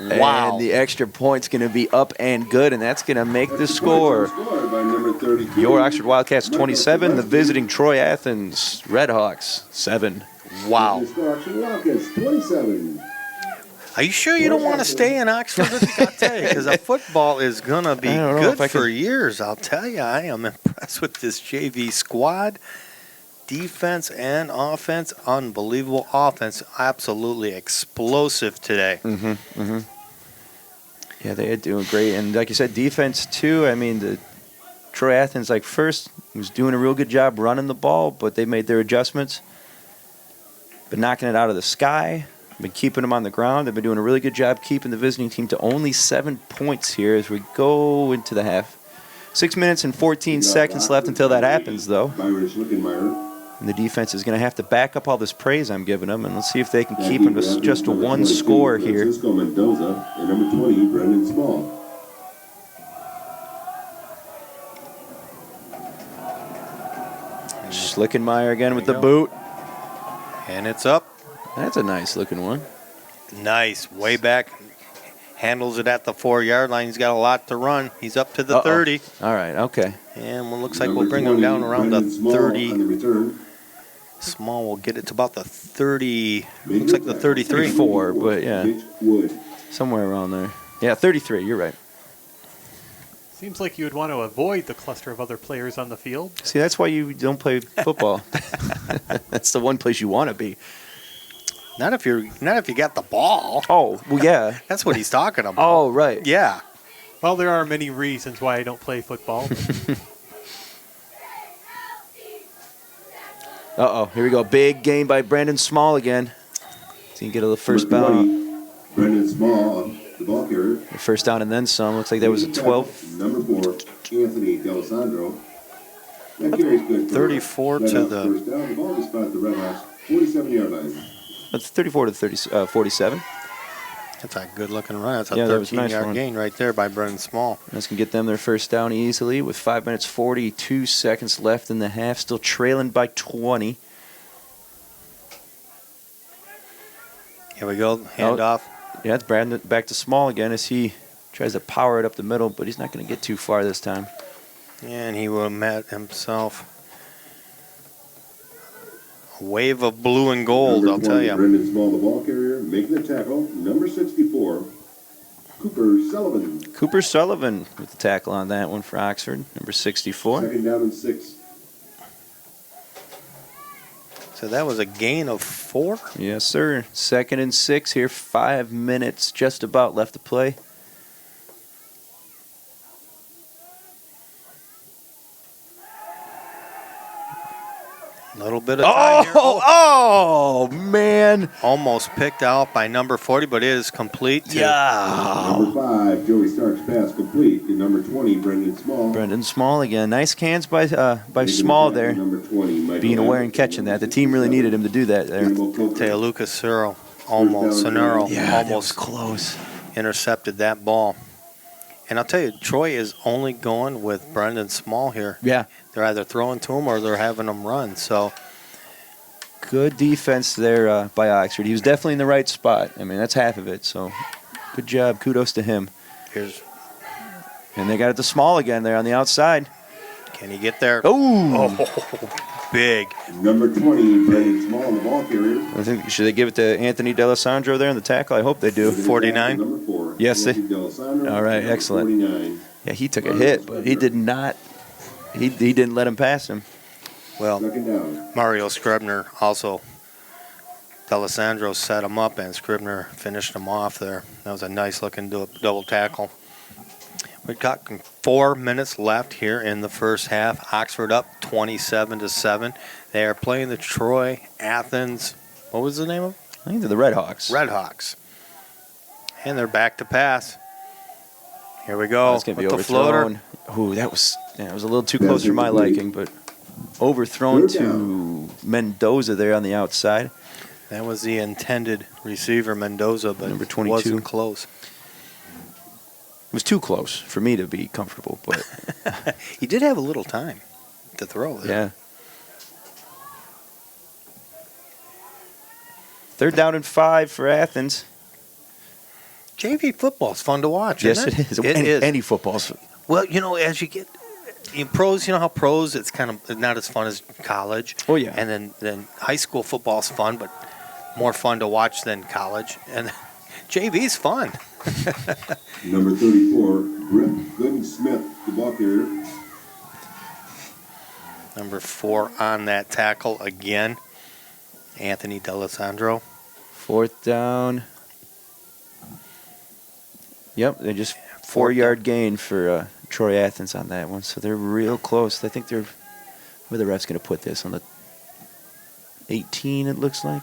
Wow. And the extra point's going to be up and good, and that's going to make the score. Scored by number 32. Your Oxford Wildcats 27, the visiting Troy Athens Redhawks 7. Wow. The score, Oxford Wildcats 27. Are you sure you don't want to stay in Oxford? I'll tell you, because the football is going to be I don't know good if I for can- years. I'll tell you, I am impressed with this JV squad. Defense and offense, unbelievable. Offense, absolutely explosive today. Yeah, they are doing great. And like you said, defense, too. I mean, the Troy Athens, like, first was doing a real good job running the ball, but they made their adjustments. Been knocking it out of the sky. Been keeping them on the ground. They've been doing a really good job keeping the visiting team to only 7 points here as we go into the half. 6 minutes and 14 seconds left until that happens, though. Byron Schlickenmeyer. And the defense is going to have to back up all this praise I'm giving them, and let's see if they can keep them to just a one score here. Francisco Mendoza and number 20, Brendan Small. Schlickenmeyer again with the There you boot. And it's up. That's a nice looking one. Nice. Way back. Handles it at the 4-yard line. He's got a lot to run. He's up to the Uh-oh. 30. All right, okay. And it looks like Number we'll bring him 20, down around the Brendan Small 30. on the return. Small will get it to about the 30. Looks like the 33. 34, but yeah, Mitch Wood. somewhere around there. Yeah, 33, you're right. Seems like you would want to avoid the cluster of other players on the field. See, that's why you don't play football. That's the one place you want to be. Not if you got the ball. Oh, well, yeah. That's what he's talking about. Oh, right. Yeah. Well, there are many reasons why I don't play football. Uh-oh, here we go. Big game by Brandon Small again. So you can get a little first Number down. 20, Brendan Small, the ball carrier. First down and then some. Looks like that was a 12. Number 4, Anthony D'Alessandro. That carries good. for 34 Red to Hawks the- first down. The ball is spotted at the Red Hawks 47-yard line. That's 34 to 47. That's a good-looking run. That's a Yeah, that was a nice 13-yard run. gain right there by Brendan Small. That's going to get them their first down easily with 5 minutes, 42 seconds left in the half. Still trailing by 20. Here we go. Handoff. Yeah, it's Brandon back to Small again as he tries to power it up the middle, but he's not going to get too far this time. And he will met himself a wave of blue and gold, Number I'll tell 20, you. Brendan Small, the ball carrier, making the tackle. Number 64, Cooper Sullivan. Cooper Sullivan with the tackle on that one for Oxford, number 64. Second down and 6. So that was a gain of 4. Yes, sir. 2nd and 6 here. 5 minutes just about left to play. A little bit of time here. Oh, man. Almost picked out by number 40, but it is complete. Number 5, Joey Stark's pass complete to number 20, Brendan Small. Brendan Small again. Nice hands by Making Small the tackle, there. Number 20, Michael Being aware Athens. and catching that. The team really needed him to do that there. Teo Lucas Cero almost close. intercepted that ball. And I'll tell you, Troy is only going with Brendan Small here. Yeah. They're either throwing to him or they're having him run. So Good defense there by Oxford. He was definitely in the right spot. I mean, that's half of it. So good job. Kudos to him. And they got it to Small again there on the outside. Can he get there? Oh, big. Number 20, Brendan Small, the ball carrier. I think should they give it to Anthony D'Alessandro there in the tackle? I hope they do. 49. Number 4. Yes, they- D'Alessandro, All right, number excellent. 49. Yeah, he took a hit, but he did not. He didn't let him pass him. Well, Second down. Mario Scribner also. D'Alessandro set him up and Scribner finished him off there. That was a nice looking double tackle. We've got 4 minutes left here in the first half. Oxford up 27-7. They are playing the Troy Athens. What was the name of it? I think they're the Red Hawks. Redhawks. And they're back to pass. Here we go. That's going to be with the floater. overthrown. Ooh, that was a little too close for my liking, but overthrown to Mendoza there on the outside. That was the intended receiver, Mendoza, but Number 22. wasn't close. It was too close for me to be comfortable, but He did have a little time to throw there. yeah. 3rd down and 5 for Athens. JV football's fun to watch, Yes, isn't it is. It is. Any football's. Well, as you get in pros, you know how pros, it's kind of not as fun as college. Oh, yeah. And then high school football's fun, but more fun to watch than college. And JV's fun. Number 34, Britt Gooden-Smith, the ball carrier. Number 4 on that tackle again, Anthony D'Alessandro. 4th down. Yep, they just 4-yard gain for Troy Athens on that one, so they're real close. I think they're where the ref's going to put this on the 18. It looks like.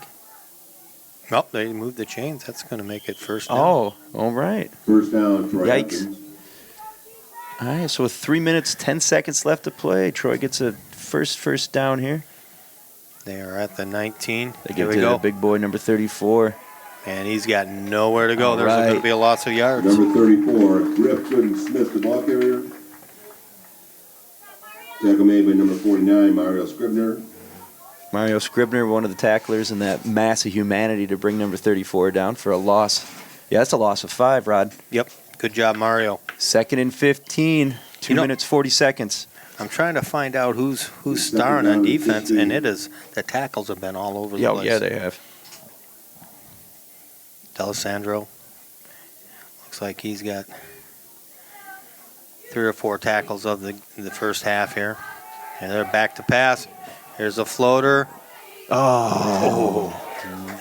Oh, they moved the chains. That's going to make it first down. Oh, all right. First down, Troy Yikes. Athens. All right, so with 3 minutes, 10 seconds left to play, Troy gets a first down here. They are at the 19. They Here get we to go. the big boy, number 34. And he's got nowhere to go. All There's right. going to be lots of yards. Number 34, Britt Gooden-Smith, the ball carrier. Tackle made by number 49, Mario Scribner. Mario Scribner, one of the tacklers in that mass of humanity to bring number 34 down for a loss. Yeah, that's a loss of 5, Rod. Yep. Good job, Mario. 2nd and 15, 2 minutes, 40 seconds. I'm trying to find out who's Second starring down on to defense, 15. and it is the tackles have been all over the Yeah, place. yeah, they have. D'Alessandro. Looks like he's got 3 or 4 tackles of the first half here. And they're back to pass. Here's a floater. Oh,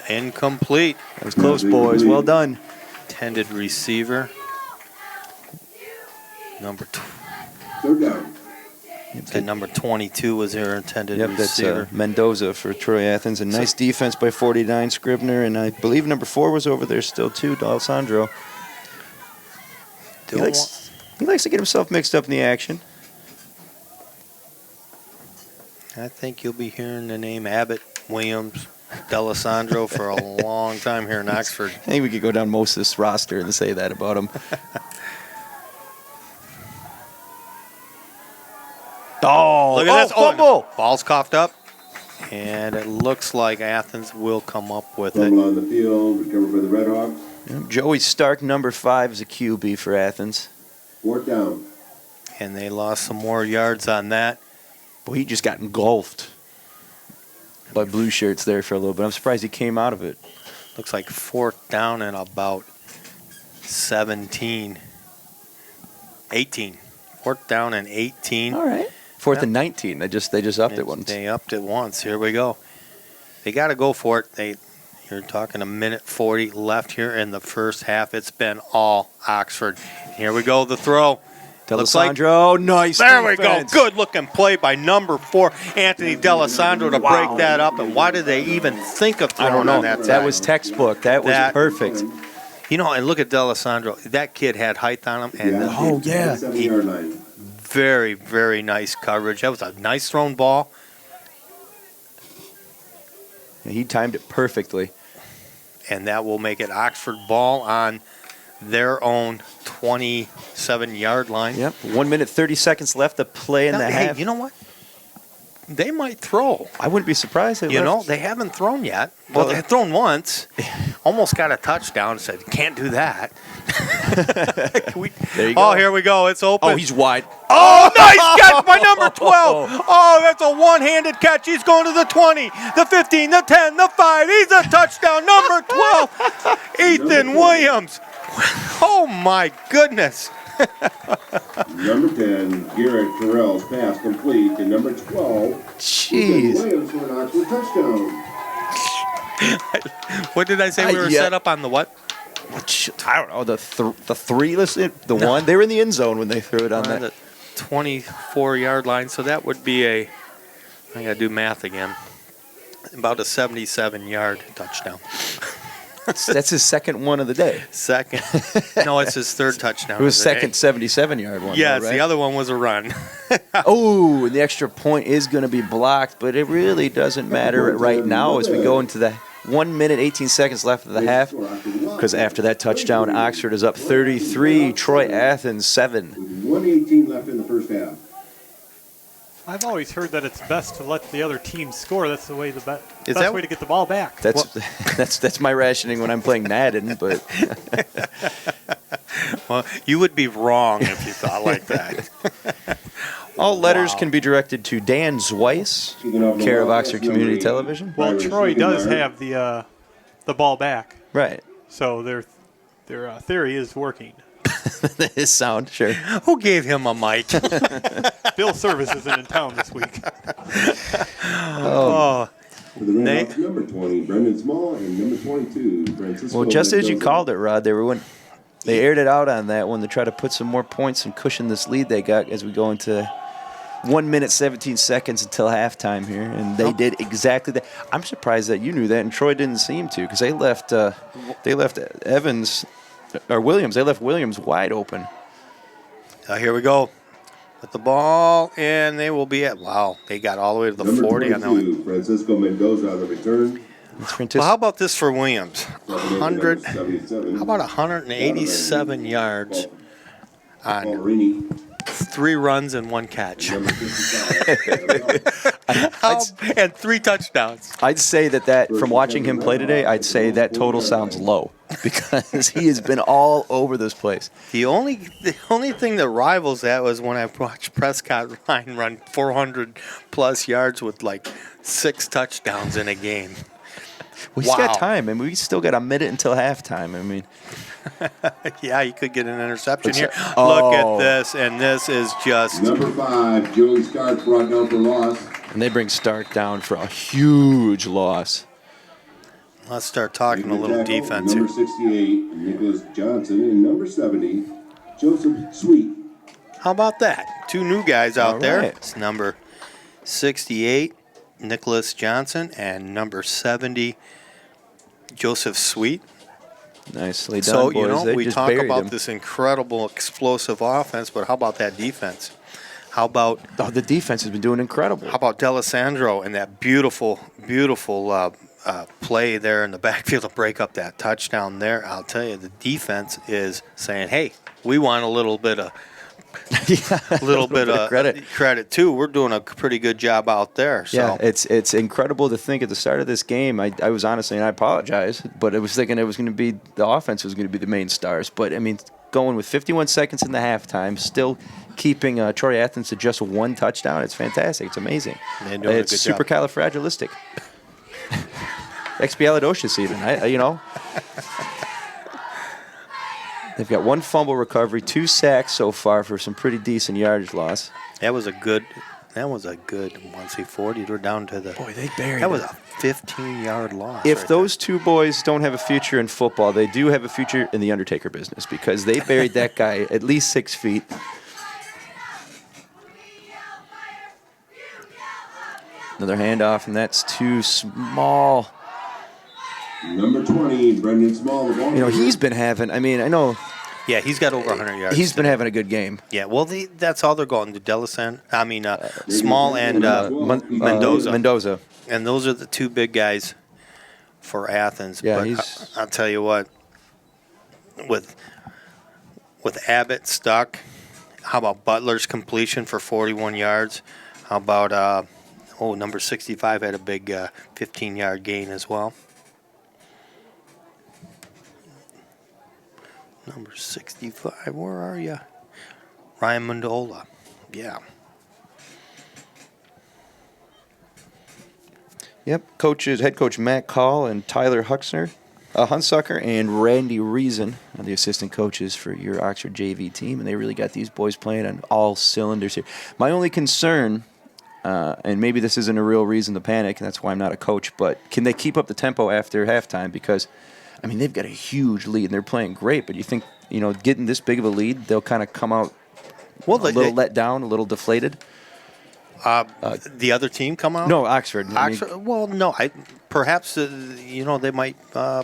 Incomplete. that was close, boys. Well done. Intended receiver. Number Third down. and number 22 was their intended Yep, that's receiver. Mendoza for Troy Athens. And nice defense by 49, Scribner. And I believe number 4 was over there still, too, D'Alessandro. He likes to get himself mixed up in the action. I think you'll be hearing the name Abbott, Williams, D'Alessandro for a long time here in Oxford. I think we could go down most of this roster and say that about him. Oh, Look at this. Oh, fumble. ball's coughed up. And it looks like Athens will come up with it. Fumble on the field, recovered by the Red Hawks. Yep, Joey Stark, number 5, is a QB for Athens. 4th down. And they lost some more yards on that. Boy, he just got engulfed by blue shirts there for a little bit. I'm surprised he came out of it. Looks like 4th down and about 17. 18. 4th down and 18. All right. 4th and 19. They just upped it once. They upped it once. Here we go. they got to go for it. You're talking a minute 40 left here in the first half. It's been all Oxford. Here we go, the throw. D'Alessandro, nice. There we go. defense. Good looking play by number 4, Anthony D'Alessandro, to break that up. And why did they even think of I don't throwing know. on that That time? was textbook. That was perfect. You know, and look at D'Alessandro. That kid had height on him. And Oh, yeah. 7-yard line. very, very nice coverage. That was a nice thrown ball. He timed it perfectly. And that will make it Oxford ball on their own 27-yard line. Yep. 1 minute, 30 seconds left to play in Now, the hey, half. you know what? They might throw. I wouldn't be surprised. You know, they haven't thrown yet. Well, they had thrown once. Almost got a touchdown. Said, can't do that. There you go. Oh, here we go. It's open. Oh, he's wide. Oh, nice catch by number 12. Oh, that's a one-handed catch. He's going to the 20, the 15, the 10, the 5. He's a touchdown. Number 12, Ethan Williams. Oh, my goodness. Number 10, Garrett Terrell's pass complete to number 12. Jeez. Williams for an Oxford touchdown. What did I say? We were Yeah. set up on the what? I don't know. The three, the one. They were in the end zone when they threw it on On that. the 24-yard line. So that would be I got to do math again. About a 77-yard touchdown. That's his second one of the day. Second. No, it's his third touchdown. It was of the day. second 77-yard one. Yes, though, right? the other one was a run. Oh, and the extra point is going to be blocked, but it really doesn't matter right now as we go into the 1 minute, 18 seconds left of the half. Because after that touchdown, Oxford is up 33, Troy Athens 7. 1:18 left in the first half. I've always heard that it's best to let the other team score. That's the way best that- way to get the ball back. That's that's my rationing when I'm playing Madden, but Well, you would be wrong if you thought like that. all letters can be directed to Dan Zweiss, care of Oxford Community Television. Well, Troy does have the ball back, Right. so their theory is working. His sound, sure. Who gave him a mic? Bill Service isn't in town this week. Oh, For the Redhawks, number 20, Brendan Small, and number 22, Francisco. Well, just as you Mendoza. called it, Rod, they aired it out on that one to try to put some more points and cushion this lead they got as we go into 1 minute, 17 seconds until halftime here, and they did exactly that. I'm surprised that you knew that, and Troy didn't seem to, because they left Evans or Williams. They left Williams wide open. here we go. With the ball, and they will be at, wow, they got all the way to the Number 40 on that one. 22, Francisco Mendoza on the return. Well, how about this for Williams? 100. How about 187 yards on Marini, 3 runs and 1 catch? number 55. And 3 touchdowns. I'd say that from watching him play today, I'd say that total sounds low because he has been all over this place. The only thing that rivals that was when I watched Prescott Ryan run 400-plus yards with like 6 touchdowns in a game. We still Wow. got time, and we still got a minute until halftime. I mean, Yeah, you could get an interception here. Oh. Look at this, and this is just... Number 5, Joey Stark brought down for loss. and they bring Stark down for a huge loss. Let's start talking a little Tackle, defense here. Number 68, Nicholas Johnson, and number 70, Joseph Sweet. How about that? 2 new guys out All there. right. It's number 68, Nicholas Johnson, and number 70, Joseph Sweet. Nicely done, So, boys. you know, They we just talk buried about him. this incredible, explosive offense, but how about that defense? How about Oh, the defense has been doing incredible. D'Alessandro and that beautiful, beautiful play there in the backfield to break up that touchdown there? I'll tell you, the defense is saying, hey, we want a little bit of credit too. We're doing a pretty good job out there. So. Yeah, it's incredible to think at the start of this game. I was honestly, and I apologize, but I was thinking it was going to be the offense was going to be the main stars. But I mean, going with 51 seconds in the halftime, still keeping Troy Athens to just 1 touchdown. It's fantastic. It's amazing. They're doing a It's good job. supercalifragilistic. Expialidocious, even. They've got 1 fumble recovery, 2 sacks so far for some pretty decent yardage loss. That was a good That was a good 1C40. We're down to the. Boy, they buried That was it. a 15-yard loss. If right those two boys don't have a future in football, they do have a future in the Undertaker business because they buried that guy at least 6 feet. Another handoff, and that's too small. Number 20, Brendan Small. The ball You know, carrier. he's been having, I mean, I know there. Yeah, he's got over 100 yards. he's been having a good game. Yeah, well, that's all they're going to Delasan. Small and Mendoza. Mendoza. And those are the two big guys for Athens. Yeah, but I'll tell you what, with Abbott stuck, how about Butler's completion for 41 yards? How about number 65 had a big 15-yard gain as well. Number 65, where are you? Ryan Mandola. Yeah. Yep, head coach Matt Call and Tyler Hunsucker and Randy Reason are the assistant coaches for your Oxford JV team, and they really got these boys playing on all cylinders here. My only concern, and maybe this isn't a real reason to panic, and that's why I'm not a coach, but can they keep up the tempo after halftime? Because, I mean, they've got a huge lead, and they're playing great, but you think, getting this big of a lead, they'll kind of come out a little let down, a little deflated? The other team come out? No, Oxford. No. Perhaps they might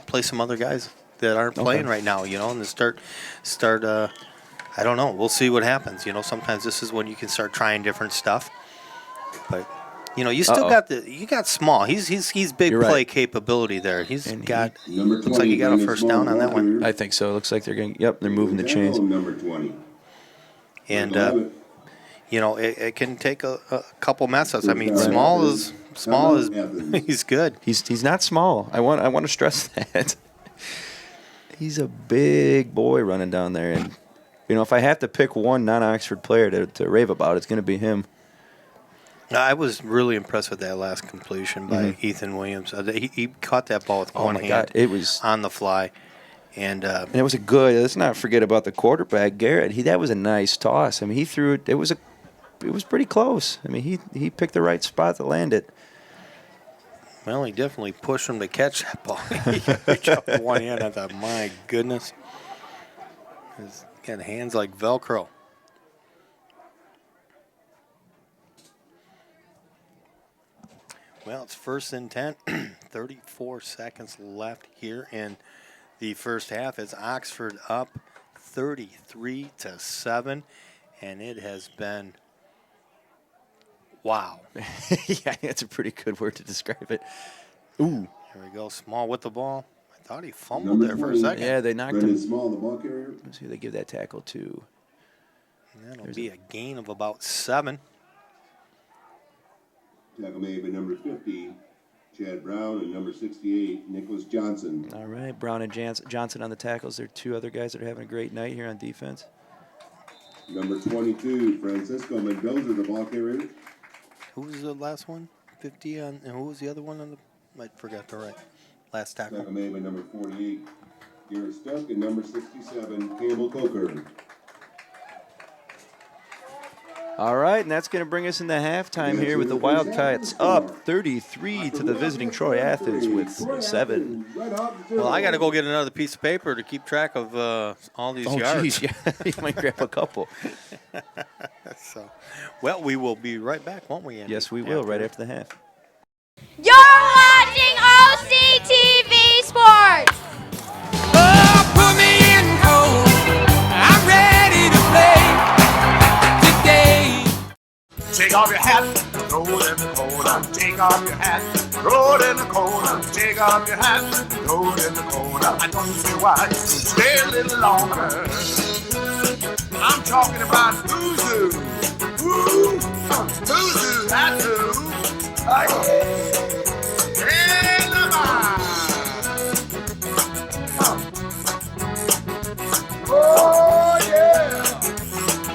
play some other guys that aren't playing right now. And start. I don't know. We'll see what happens. Sometimes this is when you can start trying different stuff. But you still got Small. He's big You're play right. capability there. Looks Number like 20, he got a Brendan first Small, down the on ball that one. carrier. I think so. It looks like they're moving the chains. Number 20. And Michael Abbott. it can take a couple messes. I mean, Right. Small is Athens. he's good. He's not small. I want to stress that. He's a big boy running down there, and if I have to pick one non-Oxford player to rave about, it's going to be him. I was really impressed with that last completion by Ethan Williams. He caught that ball with one hand. God, it was on the fly, and it was a good. Let's not forget about the quarterback Garrett. That was a nice toss. I mean, he threw it. It was pretty close. I mean, he picked the right spot to land it. well, he definitely pushed him to catch that ball. He reached out with one hand. I thought, my goodness, he's got hands like Velcro. Well, it's 1st and 10, 34 seconds left here in the first half. As Oxford up 33-7, and it has been wow. Yeah, that's a pretty good word to describe it. Ooh, Here we go, Small with the ball. I thought he fumbled there for a 20. second. yeah, they knocked Brendan him. Small, the ball carrier. Let's see who they give that tackle to. And that'll be a gain of about 7. Tackle made by number 50, Chad Brown, and number 68, Nicholas Johnson. All right, Brown and Johnson on the tackles. There are two other guys that are having a great night here on defense. Number 22, Francisco Mendoza, the ball carrier. Who was the last one? 50 on, and who was the other one on the? I forgot to write. Last tackle. Tackle made by number 48, Garrett Stuck, and number 67, Campbell Coker. All right, and that's going to bring us into halftime here with the Wildcats up 33 to the visiting Troy Athens with 7. Well, I got to go get another piece of paper to keep track of all these yards. Geez, yeah, you might grab a couple. So, well, we will be right back, won't we, Andy? Yes, we will, right after the half. You're watching OCTV Sports. Oh, put me in cold. I'm ready to play today. Take off your hat, throw it in the corner. Take off your hat, throw it in the corner. Take off your hat, throw it in the corner. I don't see why. Stay a little longer. I'm talking about Uzu. Woo! Uzu, that's who. Hey, oh, yeah.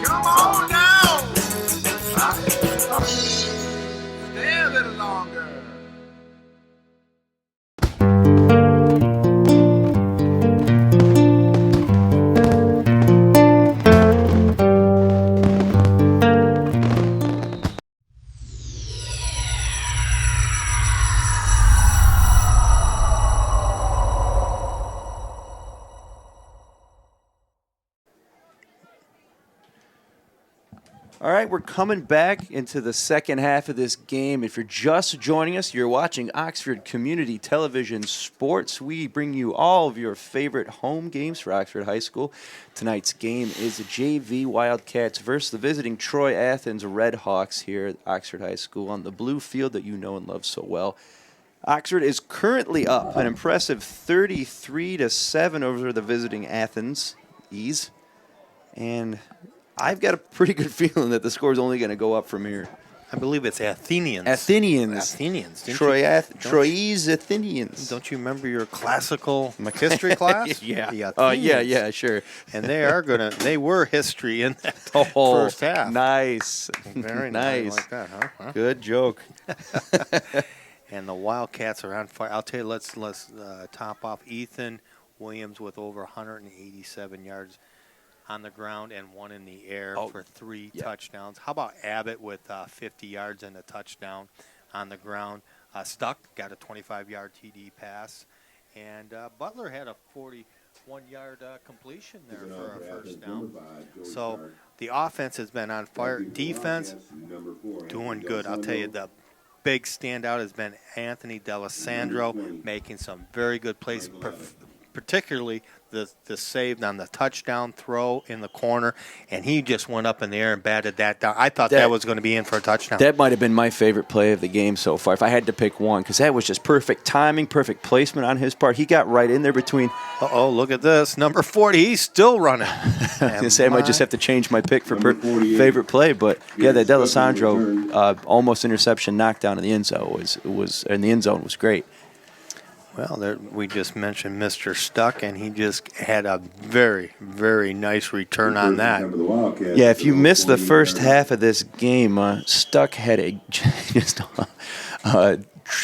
Come on down. Stay a little longer. All right, we're coming back into the second half of this game. If you're just joining us, you're watching Oxford Community Television Sports. We bring you all of your favorite home games for Oxford High School. Tonight's game is the JV Wildcats versus the visiting Troy Athens Redhawks here at Oxford High School on the blue field that you know and love so well. Oxford is currently up an impressive 33-7 over the visiting Athens E's. And I've got a pretty good feeling that the score is only going to go up from here. I believe it's Athenians. Athenians. Troy's Athenians. Don't you remember your classical history class? Yeah. The Yeah, sure. And they were history in that Oh, first half. Nice. Very nice. like that, huh? Good joke. And the Wildcats are on fire. I'll tell you, let's top off Ethan Williams with over 187 yards on the ground and one in the air for 3 touchdowns. How about Abbott with 50 yards and a touchdown on the ground? Stuck got a 25-yard TD pass. And Butler had a 41-yard completion there for a first down. So the offense has been on fire. Defense doing good. I'll tell you, the big standout has been Anthony D'Alessandro making some very good plays, particularly the save on the touchdown throw in the corner, and he just went up in the air and batted that down. I thought that was going to be in for a touchdown. That might have been my favorite play of the game so far, if I had to pick one, because that was just perfect timing, perfect placement on his part. He got right in there between. Look at this. Number 40, he's still running. I might just have to change my pick for favorite play, but yeah, that D'Alessandro almost interception knockdown in the end zone was great. Well, we just mentioned Mr. Stuck, and he just had a very, very nice return on that. Yeah, if you missed the first half of this game, Stuck had he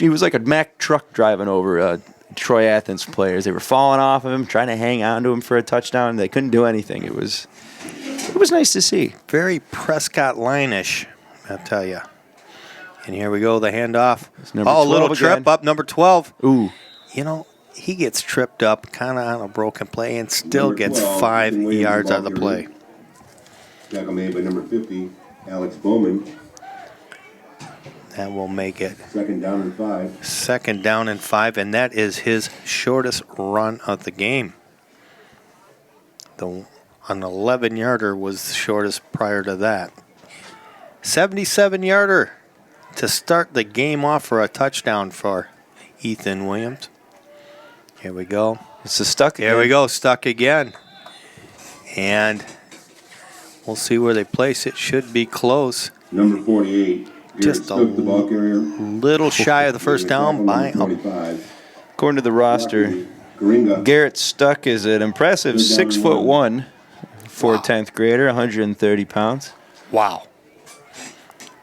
was like a Mack truck driving over Troy Athens players. They were falling off of him, trying to hang on to him for a touchdown. They couldn't do anything. It was nice to see. Very Prescott line-ish, I'll tell you. And here we go, the handoff. A little trip up, number 12. Ooh. You know, he gets tripped up kind of on a broken play and still gets 5 yards out of the play. Tackle made by number 50, Alex Bowman. That will make it. Second down and 5. Second down and 5, and that is his shortest run of the game. An 11-yarder was the shortest prior to that. 77-yarder to start the game off for a touchdown for Ethan Williams. Here we go. It's a Stuck again. Here we go, Stuck again. And we'll see where they place it. Should be close. Number 48. Just a little shy of the first down by 25. According to the roster, Garrett Stuck is an impressive 6'1" for a 10th grader, 130 pounds. Wow.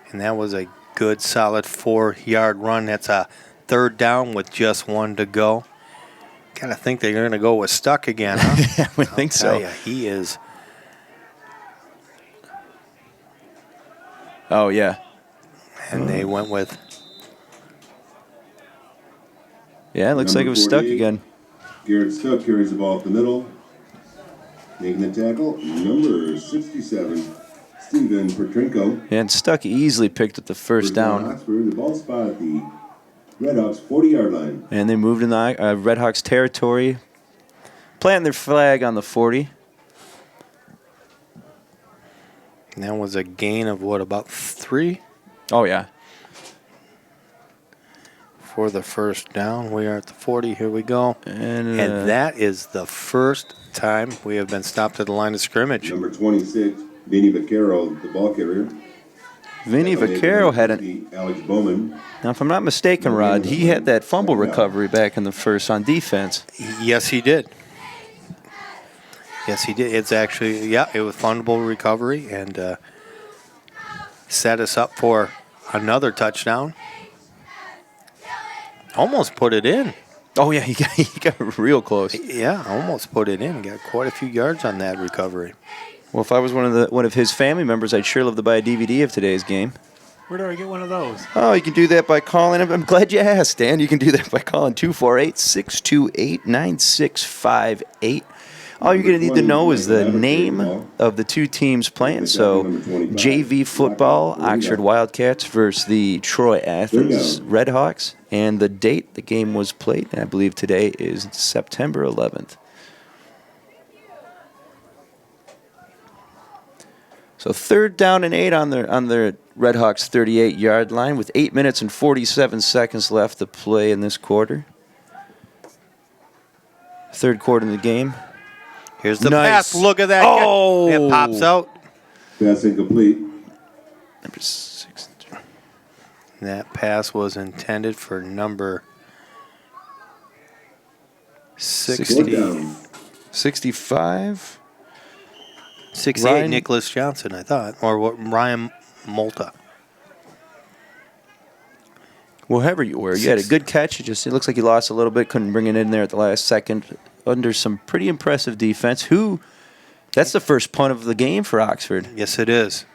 And that was a good, solid 4-yard run. That's a third down with just 1 to go. Kind of think they're going to go with Stuck again, huh? I think so. Yeah, he is. Oh, yeah. And they went with. Yeah, it looks like it was Stuck again. Garrett Stuck carries the ball up the middle. Making the tackle, number 67, Steven Petrenko. And Stuck easily picked up the first down. Oxford, the ball spot at the Redhawks 40-yard line. And they moved in the Redhawks territory, planting their flag on the 40. And that was a gain of what, about 3? Oh, yeah. For the first down. We are at the 40. Here we go. And that is the first time we have been stopped at the line of scrimmage. Number 26, Vinny Vaccaro, the ball carrier. Vinny Vaccaro had Alex Bowman. Now, if I'm not mistaken, Rod, he had that fumble recovery back in the first on defense. Yes, he did. Yes, he did. It's actually, it was fumble recovery and set us up for another touchdown. Almost put it in. Oh, yeah, he got real close. Yeah, almost put it in. Got quite a few yards on that recovery. Well, if I was one of his family members, I'd sure love to buy a DVD of today's game. Where do I get one of those? Oh, you can do that by calling. I'm glad you asked, Dan. You can do that by calling 248-628-9658. All you're going to need to know is the name of the two teams playing. So, JV football, Oxford Wildcats versus the Troy Athens Redhawks. And the date the game was played, I believe today is September 11th. So 3rd down and 8 on the Redhawks 38-yard line with 8 minutes and 47 seconds left to play in this quarter. Third quarter in the game. Here's the pass. Look at that. Oh! It pops out. Pass incomplete. Number 6. That pass was intended for number 60. 65. 68, Ryan- Nicholas Johnson, I thought. Or what? Ryan Malta. Wherever you were, you had a good catch. It looks like you lost a little bit. Couldn't bring it in there at the last second. Under some pretty impressive defense. That's the first punt of the game for Oxford. Yes, it is.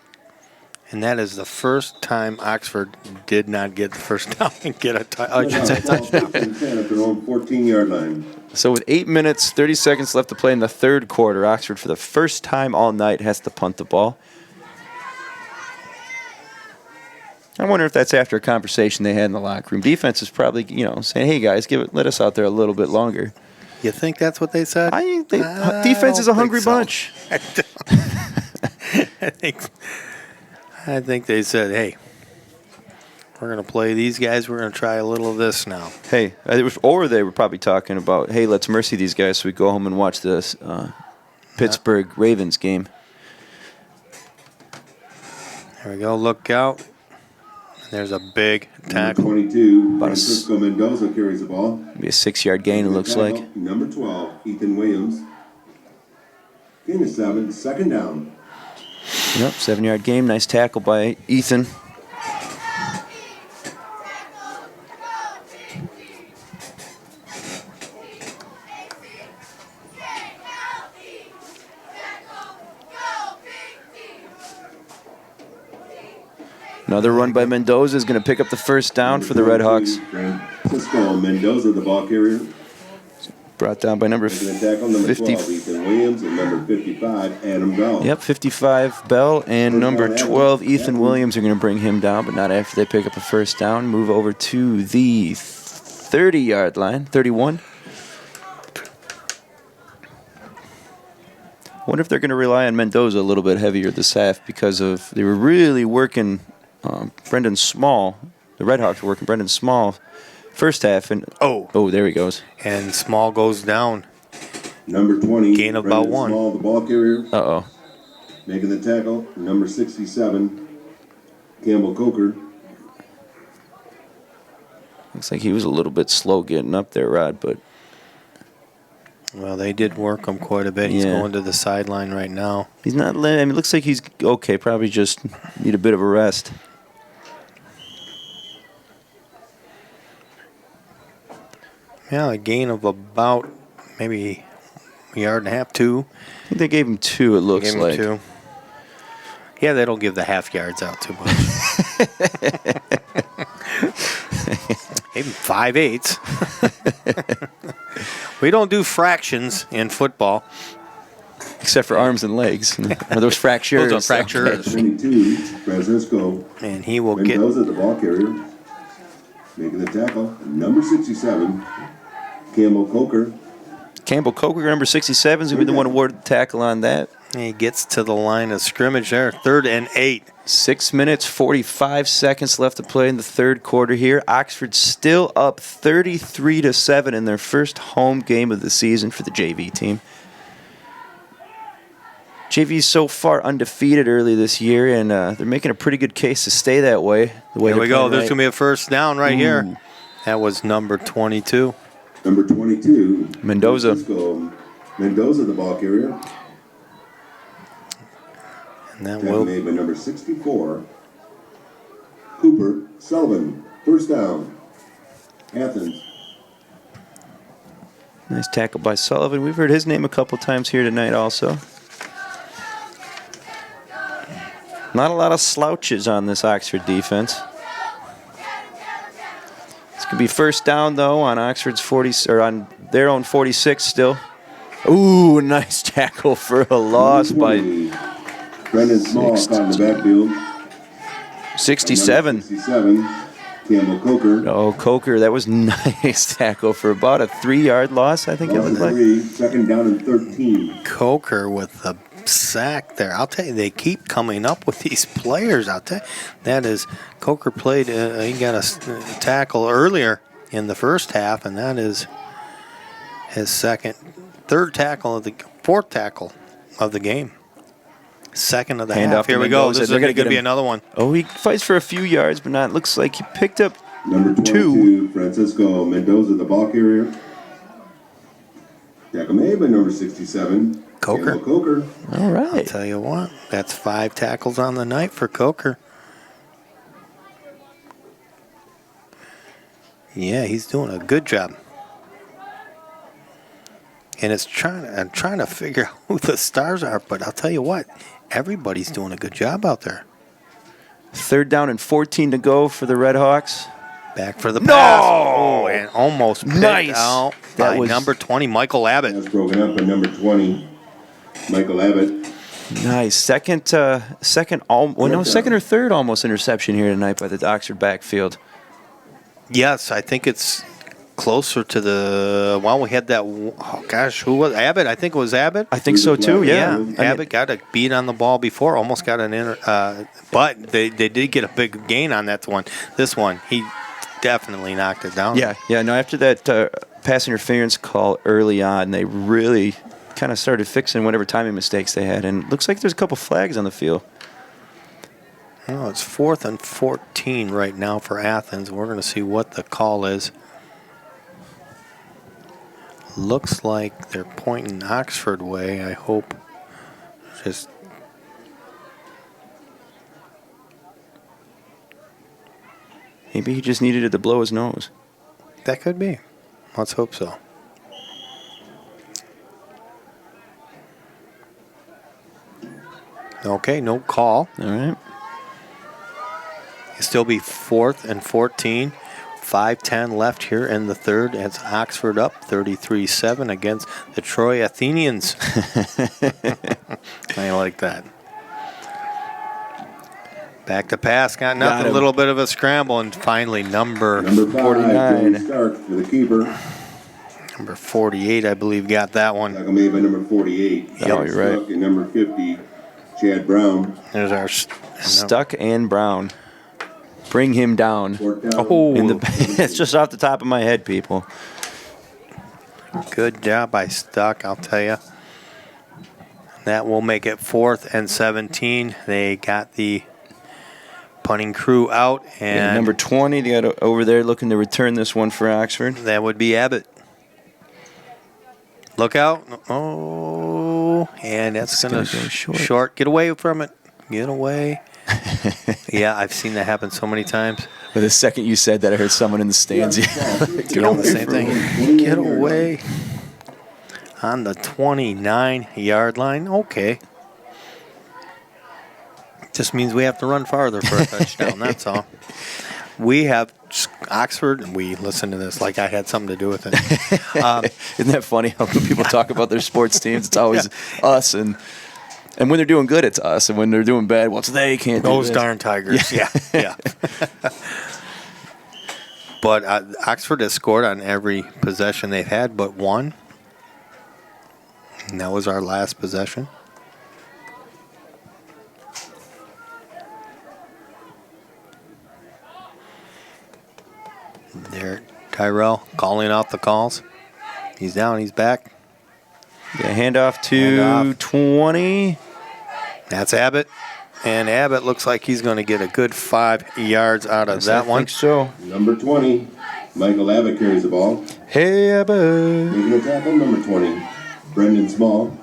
And that is the first time Oxford did not get the first down and get a touchdown. 10 at their own 14-yard line. So with 8 minutes, 30 seconds left to play in the third quarter, Oxford for the first time all night has to punt the ball. I wonder if that's after a conversation they had in the locker room. Defense is probably, saying, "Hey guys, let us out there a little bit longer." You think that's what they said? Defense is a hungry bunch. I think they said, "Hey, we're going to play these guys. We're going to try a little of this now." Hey, or they were probably talking about, "Hey, let's mercy these guys so we go home and watch this Pittsburgh Ravens game." There we go. Look out. There's a big tackle. 22, Francisco Mendoza carries the ball. Be a 6-yard gain, it looks like. Number 12, Ethan Williams. Gain of 7, second down. Yep, 7-yard game. Nice tackle by Ethan. Another run by Mendoza is going to pick up the first down for the Redhawks. Francisco Mendoza, the ball carrier. Brought down by number 50. Ethan Williams and number 55, Adam Bell. Yep, 55 Bell and number 12 Ethan Williams are going to bring him down, but not after they pick up a first down. Move over to the 30-yard line, 31. I wonder if they're going to rely on Mendoza a little bit heavier this half because they were really working Brendan Small. The Redhawks were working Brendan Small first half. And there he goes. And Small goes down. Number 20. Gain of about 1. Small, the ball carrier. Uh-oh. Making the tackle. Number 67, Campbell Coker. Looks like he was a little bit slow getting up there, Rod, but... Well, they did work him quite a bit. He's going to the sideline right now. He's not... it looks like he's okay. Probably just need a bit of a rest. Yeah, a gain of about maybe a yard and a half, 2. I think they gave him 2, it looks like. 2. Yeah, they don't give the half yards out too much. Maybe 5/8. We don't do fractions in football. Except for arms and legs. Are those fractures? Those are fractures. 22, Francisco. And he will Mendoza, the ball carrier. Making the tackle. Number 67, Campbell Coker. Campbell Coker, number 67, is going to be the one awarded the tackle on that. He gets to the line of scrimmage there. 3rd and 8. 6 minutes, 45 seconds left to play in the third quarter here. Oxford still up 33-7 in their first home game of the season for the JV team. JV's so far undefeated early this year, and they're making a pretty good case to stay that way. Here we go. There's going to be a first down right here. That was number 22. Number 22, Mendoza. Francisco Mendoza, the ball carrier. And that Tackle made by number 64, Cooper Sullivan. First down, Athens. Nice tackle by Sullivan. We've heard his name a couple times here tonight also. Not a lot of slouches on this Oxford defense. It's going to be first down, though, on Oxford's 40, or on their own 46 still. Ooh, nice tackle for a loss by 20. Brendan Small caught in the backfield. 67. 67. Campbell Coker. Oh, Coker, that was nice tackle for about a 3-yard loss, I think it Loss looked of like. 3. Second down and 13. Coker with the sack there. I'll tell you, they keep coming up with these players. I'll tell you, that is, Coker played, he got a tackle earlier in the first half, and that is his fourth tackle of the game. Second of the Hand half. off to Here we go. Mendoza. This is They're going gonna to get be him. another one. Oh, he fights for a few yards, but not. Looks like he picked up Number 22, Francisco Mendoza, the ball carrier. Tackle made by number 67. Coker. Campbell Coker. All I'll right. tell you what, that's 5 tackles on the night for Coker. Yeah, he's doing a good job. And I'm trying to figure out who the stars are, but I'll tell you what, everybody's doing a good job out there. 3rd down and 14 to go for the Red Hawks. Back for the No! pass. Oh, and almost picked Nice. out That by was- number 20, Michael Abbott. That's broken up by number 20, Michael Abbott. Nice. Second or third almost interception here tonight by the Oxford backfield. Yes, I think it's closer to the. Well, we had that. Oh gosh, who was Abbott? I think it was Abbott. I think so too. Yeah. I mean, Abbott got a beat on the ball before, almost got an but they did get a big gain on that one. This one, he definitely knocked it down. Yeah. No. After that pass interference call early on, they really kind of started fixing whatever timing mistakes they had, and it looks like there's a couple flags on the field. Oh, it's 4th and 14 right now for Athens. We're going to see what the call is. Looks like they're pointing Oxford way. I hope. Just Maybe he just needed it to blow his nose. that could be. Let's hope so. Okay, no call. All right. It'll still be 4th and 14. 5:10 left here in the third. It's Oxford up 33-7 against the Troy Athenians. I like that. Back to pass, got nothing. A him. little bit of a scramble, and finally number 5, 49. Joey Stark for the keeper. number 48, I believe, got that one. Tackle made by number 48. Yeah, you're right. Stuck in number 50, Chad Brown. There's our Stuck and Brown. Bring him down. 4th down. Oh, It's just off the top of my head, people. good job by Stuck, I'll tell you. That will make it 4th and 17. They got the punting crew out, and Yeah, number 20, they got over there looking to return this one for Oxford. that would be Abbott. Look out. Oh, and that's going to gonna go short. short. Get away from it. Get away. Yeah, I've seen that happen so many times. But the second you said that, I heard someone in the stands. You know the same thing. Get away. On the 29-yard line. Okay. Just means we have to run farther for a touchdown. That's all. We have Oxford, and we listen to this like I had something to do with it. Isn't that funny how people talk about their sports teams? It's always us, and when they're doing good, it's us, and when they're doing bad, well, it's they can't do Those this. darn Tigers. Yeah. But Oxford has scored on every possession they've had but one. And that was our last possession. There, Tyrell calling out the calls. He's down, he's back. Yeah, handoff to Handoff. 20. That's Abbott. And Abbott looks like he's going to get a good 5 yards out of that I one. think so. Number 20, Michael Abbott carries the ball. Hey, Abbott. Making a tackle, number 20, Brendan Small.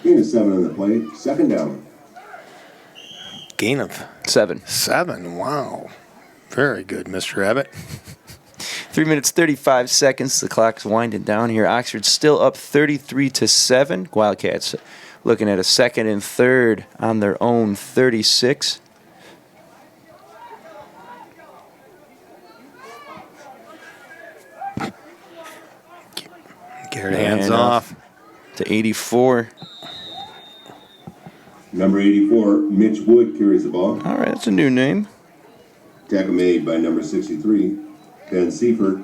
Gain of 7 on the play. 2nd down. Gain of 7. 7. Wow. Very good, Mr. Abbott. 3 minutes, 35 seconds. The clock's winding down here. Oxford still up 33-7. Wildcats looking at a 2nd and 3rd on their own 36. Garrett hands And, off. To 84. Number 84, Mitch Wood carries the ball. All right, that's a new name. Tackle made by number 63, Ben Seifert.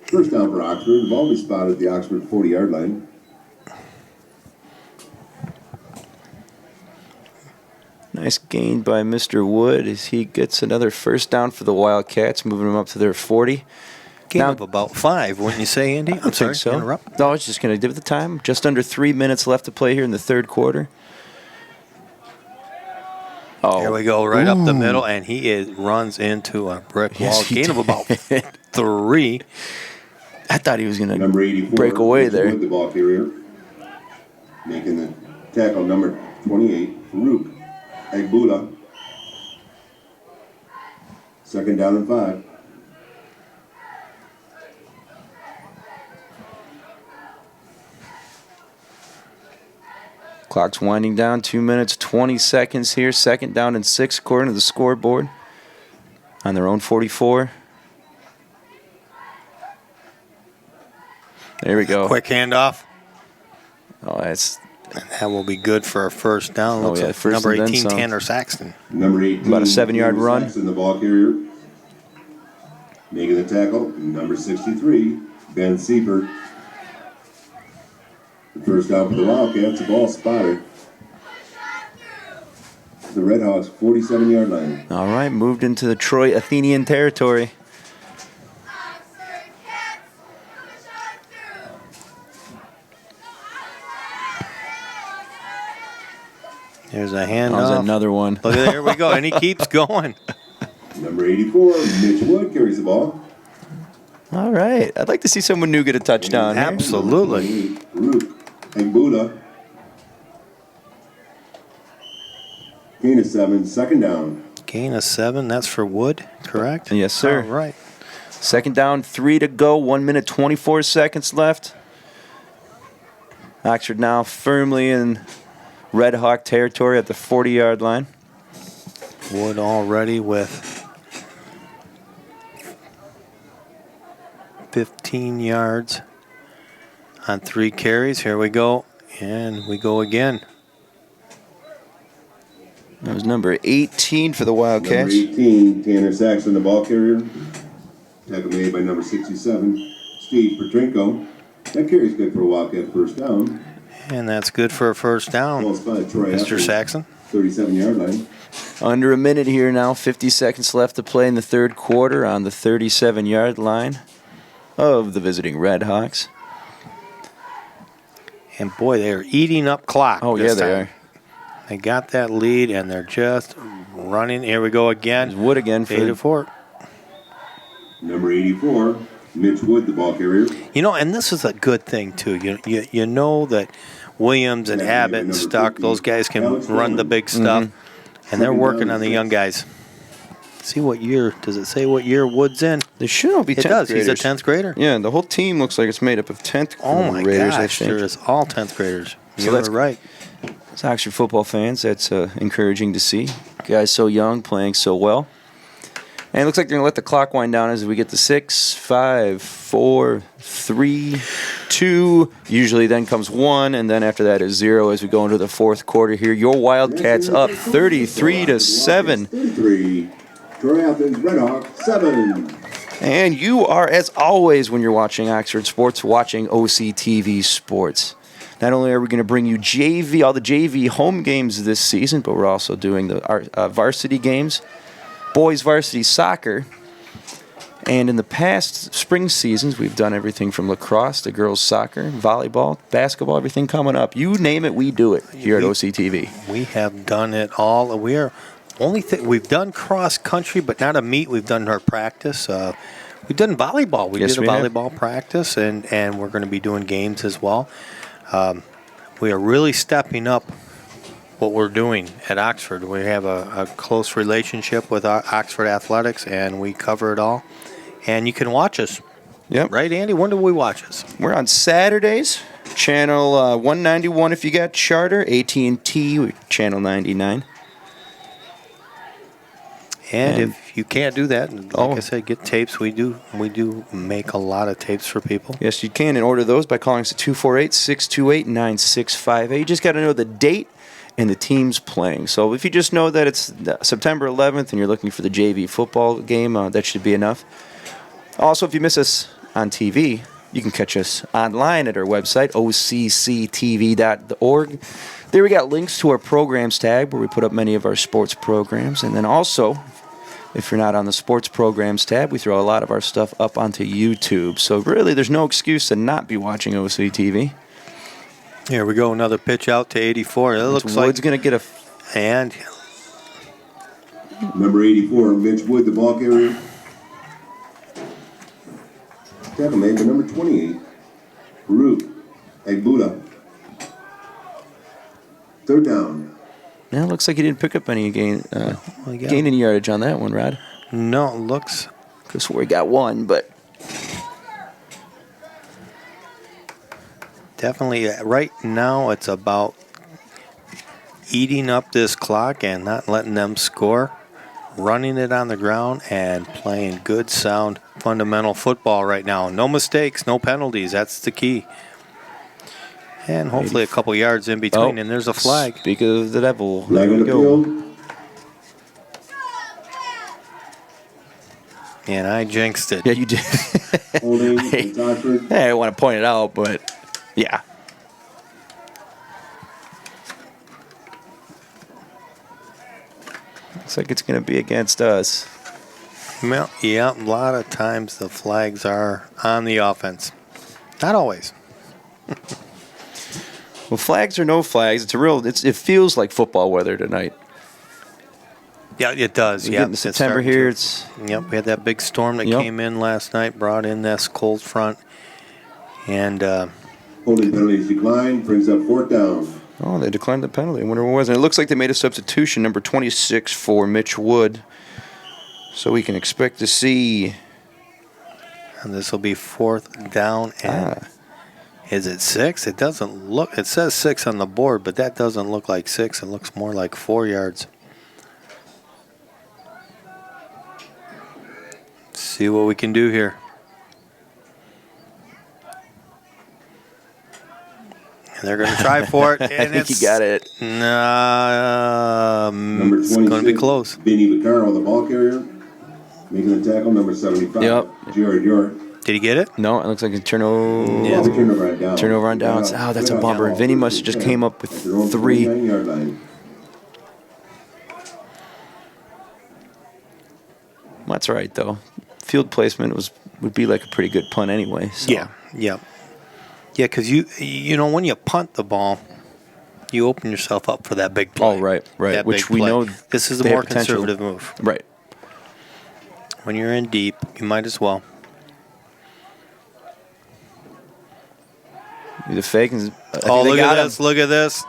First down for Oxford. The ball will be spotted at the Oxford 40-yard line. Nice gain by Mr. Wood as he gets another first down for the Wildcats, moving them up to their 40. Gain Now- of about 5, wouldn't you say, Andy? I'm sorry, so. interrupt. No, I was just going to give it the time. Just under 3 minutes left to play here in the third quarter. Oh, Here we go, right up the middle, and he runs into a brick Yes, wall. he Gain of about 3. I thought he was going Number to 84, break away Mitch there. Wood, the ball carrier. Making the tackle, number 28, Farouk Agbula. Second down and 5. Clock's winding down. 2 minutes, 20 seconds here. Second down and 6 according to the scoreboard. On their own 44. There we go. Quick handoff. Oh, that's That will be good for a first down. Oh, Looks yeah, like first number and then 18, some. Tanner Saxton. Number 18, About a 7-yard Tanner run. Saxton, the ball carrier. Making the tackle, number 63, Ben Seifert. The first down for the Wildcats, the ball spotted. The Red Hawks 47-yard line. all right. Moved into the Troy Athenian territory. There's a That was handoff. another one. Look, there we go, and he keeps going. Number 84, Mitch Wood carries the ball. All right. I'd like to see someone new get a touchdown here. Absolutely. Farouk Agbula. Gain of 7, second down. Gain of 7, that's for Wood, correct? Yes, sir. All right. Second down, 3 to go. 1 minute, 24 seconds left. Oxford now firmly in Red Hawk territory at the 40-yard line. Wood already with 15 yards on 3 carries. Here we go. And we go again. That was number 18 for the Number Wildcats. 18, Tanner Saxton, the ball carrier. Tackle made by number 67, Steve Petrenko. That carry's good for a Wildcat first down. And that's good for a first down, Ball spotted Troy Mr. Athens, Saxon. 37-yard line. Under a minute here now. 50 seconds left to play in the third quarter on the 37-yard line of the visiting Red Hawks. And boy, they are eating up clock. Oh, this yeah, they time. are. They got that lead, and they're just running. Here we go again. There's Wood again for 8-4. Number 84, Mitch Wood, the ball carrier. You know, and this is a good thing, too. You know that Williams and Abbott and Stuck, those guys can run the big stuff, and they're working on the young guys. See what year, does it say what year Wood's in? They should all be 10th It does, graders. he's a 10th grader. Yeah, the whole team looks like it's made up of 10th Oh my graders, I gosh, think. there is all 10th graders. So You're that's- right. As Oxford football fans, that's encouraging to see. Guys so young, playing so well. And it looks like they're going to let the clock wind down as we get to 6, 5, 4, 3, 2. Usually then comes 1, and then after that is 0 as we go into the fourth quarter here. Your Wildcats up 33-7. 33, Troy Athens, Red Hawk, 7. And you are, as always, when you're watching Oxford Sports, watching OCTV Sports. Not only are we going to bring you JV, all the JV home games this season, but we're also doing the varsity games, boys varsity soccer. And in the past spring seasons, we've done everything from lacrosse to girls soccer, volleyball, basketball, everything coming up. You name it, we do it here at OCTV. We have done it all. We are we've done cross country, but not a meet. We've done our practice. We've done volleyball. We Yes, did a we have. volleyball practice, and we're going to be doing games as well. We are really stepping up what we're doing at Oxford. We have a close relationship with our Oxford Athletics, and we cover it all. And you can watch us. Yep. Right, Andy? When do we watch us? We're on Saturdays, channel 191 if you got Charter, AT&T, channel 99. And if you can't do that, like I said, get tapes. We do make a lot of tapes for people. Yes, you can, and order those by calling us at 248-628-9658. You just got to know the date and the teams playing. So if you just know that it's September 11th and you're looking for the JV football game, that should be enough. Also, if you miss us on TV, you can catch us online at our website, occtv.org. There we got links to our programs tab where we put up many of our sports programs. And then also, if you're not on the sports programs tab, we throw a lot of our stuff up onto YouTube. So really, there's no excuse to not be watching OCTV. Here we go, another pitch out to 84. It looks like Wood's going to get a... And Number 84, Mitch Wood, the ball carrier. Tackle made by number 28, Farouk Agbuda. Third down. Yeah, it looks like he didn't pick up any gain any yardage on that one, Rod. No, it looks... Could swear he got one, but... Definitely, right now it's about eating up this clock and not letting them score, running it on the ground, and playing good, sound, fundamental football right now. No mistakes, no penalties. That's the key. And hopefully a couple yards in between, and there's a flag. Speak of the devil. Flag on the field. And I jinxed it. Yeah, you did. Holding, Hey, I want to point it out, but yeah. Looks like it's going to be against us. Well, yeah, a lot of times the flags are on the offense. Not always. Well, flags or no flags, it feels like football weather tonight. Yeah, it does. We're Yeah, getting to September here. Yep, we had that big storm that came in last night, brought in this cold front, and holding penalties declined, brings up fourth down. Oh, they declined the penalty. I wonder what it was. And it looks like they made a substitution, number 26 for Mitch Wood. So we can expect to see. And this will be fourth down. And is it 6? It doesn't look. It says 6 on the board, but that doesn't look like 6. It looks more like 4 yards. See what we can do here. And they're going to try for it. And I think he got it. Number 26, it's going to be close. Vinny Vaccaro, the ball carrier. Making the tackle, number 75, Jared York. Did he get it? No, it looks like a turnover. Yeah, turnover on downs. Turnover on downs. Oh, that's a bummer. Vinny must have just came up with 3. That's all right, though. Field placement would be like a pretty good punt anyway. So. Yeah. Yeah, because you know when you punt the ball, you open yourself up for that big play. Oh, right. That Which big we play. know this is a more conservative move. Right. When you're in deep, you might as well. The fake. Oh, look at this! Look at this!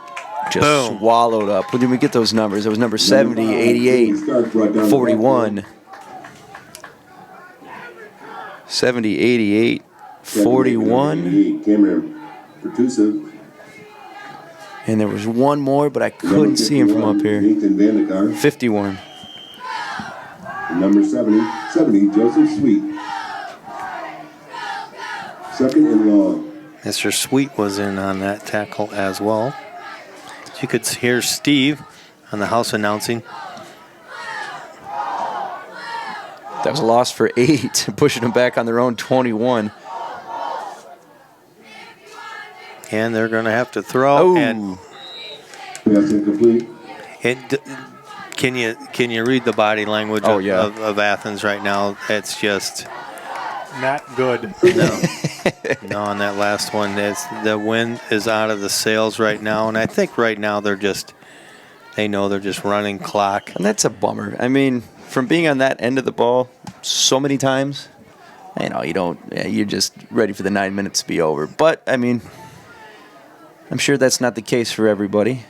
Just Boom. swallowed up. When did we get those numbers? It was number 70, 88, 41. 70, 88, 41. Cameron Pertusa. And there was one more, but I couldn't see him from up here. Nathan Vandekar. 51. Number 70, Joseph Sweet. Second and long. Mr. Sweet was in on that tackle as well. You could hear Steve on the house announcing. That was a loss for 8, pushing them back on their own 21. And they're going to have to throw. Oh. And Pass incomplete. can you read the body language of Athens right now? It's just not good. No, on that last one, the wind is out of the sails right now, and I think right now they know they're just running clock. And that's a bummer. I mean, from being on that end of the ball so many times, you're just ready for the 9 minutes to be over. But, I mean, I'm sure that's not the case for everybody.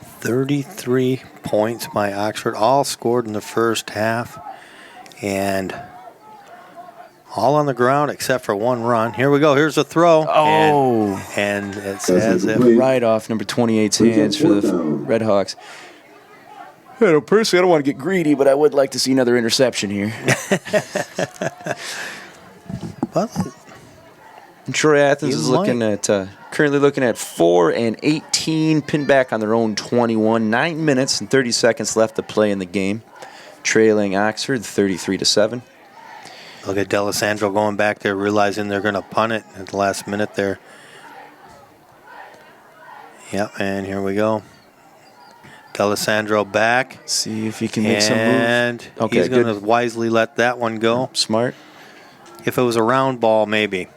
33 points by Oxford, all scored in the first half, and all on the ground except for one run. Here we go. Here's a throw. Oh. And it says right off number 28's hands for the Red Hawks. Personally, I don't want to get greedy, but I would like to see another interception here. Well, And Troy Athens You is currently looking at 4-18, pinned back on their own 21. 9 minutes and 30 seconds left to play in the game, trailing Oxford 33-7. look at D'Alessandro going back there, realizing they're going to punt it at the last minute there. Yep, and here we go. D'Alessandro back. See if he can make some And moves. Okay, he's going to good. wisely let that one go. Smart. If it was a round ball, maybe.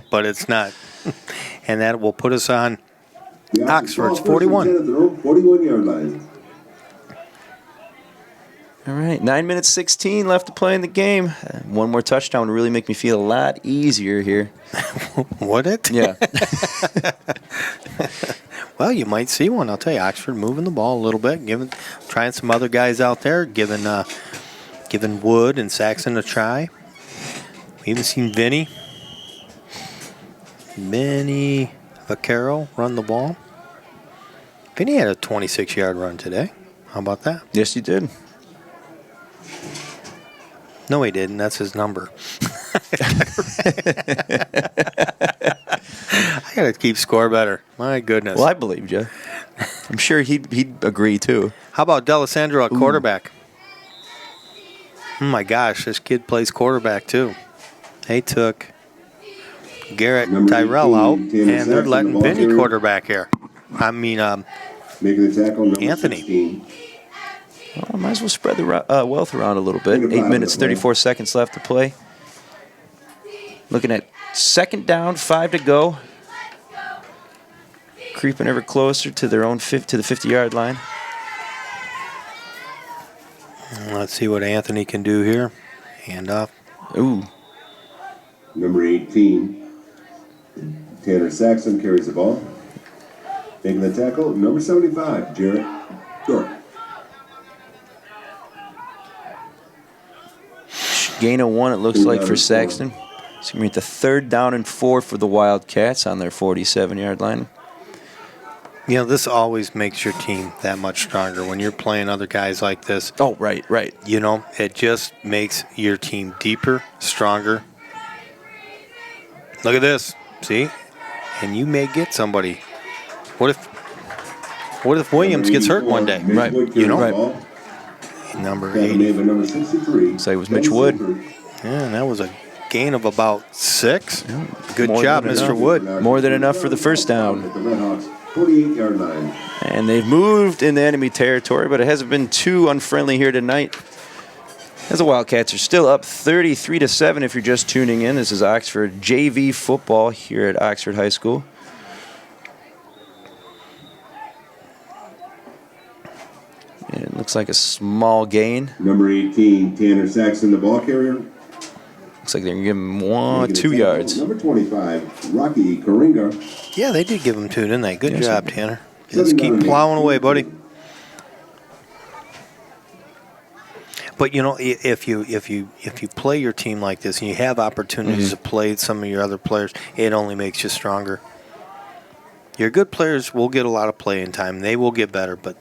But it's not. And that will put us on The Oxford's ball, first and 41. 10 at their own 41-yard line. All right, 9 minutes 16 left to play in the game. One more touchdown would really make me feel a lot easier here. Would it? Yeah. Well, you might see one. I'll tell you, Oxford moving the ball a little bit, trying some other guys out there, giving Wood and Saxon a try. We even seen Vinny Vaccaro run the ball. Vinny had a 26-yard run today. How about that? Yes, you did. No, he didn't. That's his number. I got to keep score better. My goodness. Well, I believed you. I'm sure he'd agree, too. How about D'Alessandro at quarterback? Oh, my gosh. This kid plays quarterback, too. They took Garrett Number Tyrell 18, out, Tanner and they're Saxon, letting the ball Vinny carrier. quarterback here. I mean, Making the tackle, number Anthony. 16. Well, might as well spread the wealth around a little bit. Take a 8 five minutes, minute play. 34 seconds left to play. Looking at second down, 5 to go. Creeping ever closer to their own to the 50-yard line. let's see what Anthony can do here. Hand off. Ooh. Number 18, Tanner Saxon carries the ball. Making the tackle, number 75, Jarrett Dork. Gain of 1, it looks Third like, down for and 4. Saxton. So we're at the 3rd down and 4 for the Wildcats on their 47-yard line. You know, this always makes your team that much stronger when you're playing other guys like this. Oh, right. You know, it just makes your team deeper, stronger. Look at this. See? And you may get somebody. What if Williams gets hurt one day? Mitch Right. Wood You carries know? the ball. Number Tackle 80. made by number 63. So it was Ben Mitch Wood. Silver. Yeah, and that was a gain of about 6. Good More job, than Mr. enough. Wood. More than enough for the first down. At the Red Hawks 48-yard line. And they've moved in the enemy territory, but it hasn't been too unfriendly here tonight. As the Wildcats are still up 33-7 if you're just tuning in. This is Oxford JV football here at Oxford High School. And it looks like a small gain. Number 18, Tanner Saxon, the ball carrier. Looks like they're going to give him Making the 2 tackle, yards. Number 25, Rocky Karinga. Yeah, they did give him 2, didn't they? Good Yes, job, sir. Tanner. Second Just down keep and plowing 18. away, buddy. But you know, if you play your team like this and you have opportunities to play some of your other players, it only makes you stronger. Your good players will get a lot of playing time. They will get better, but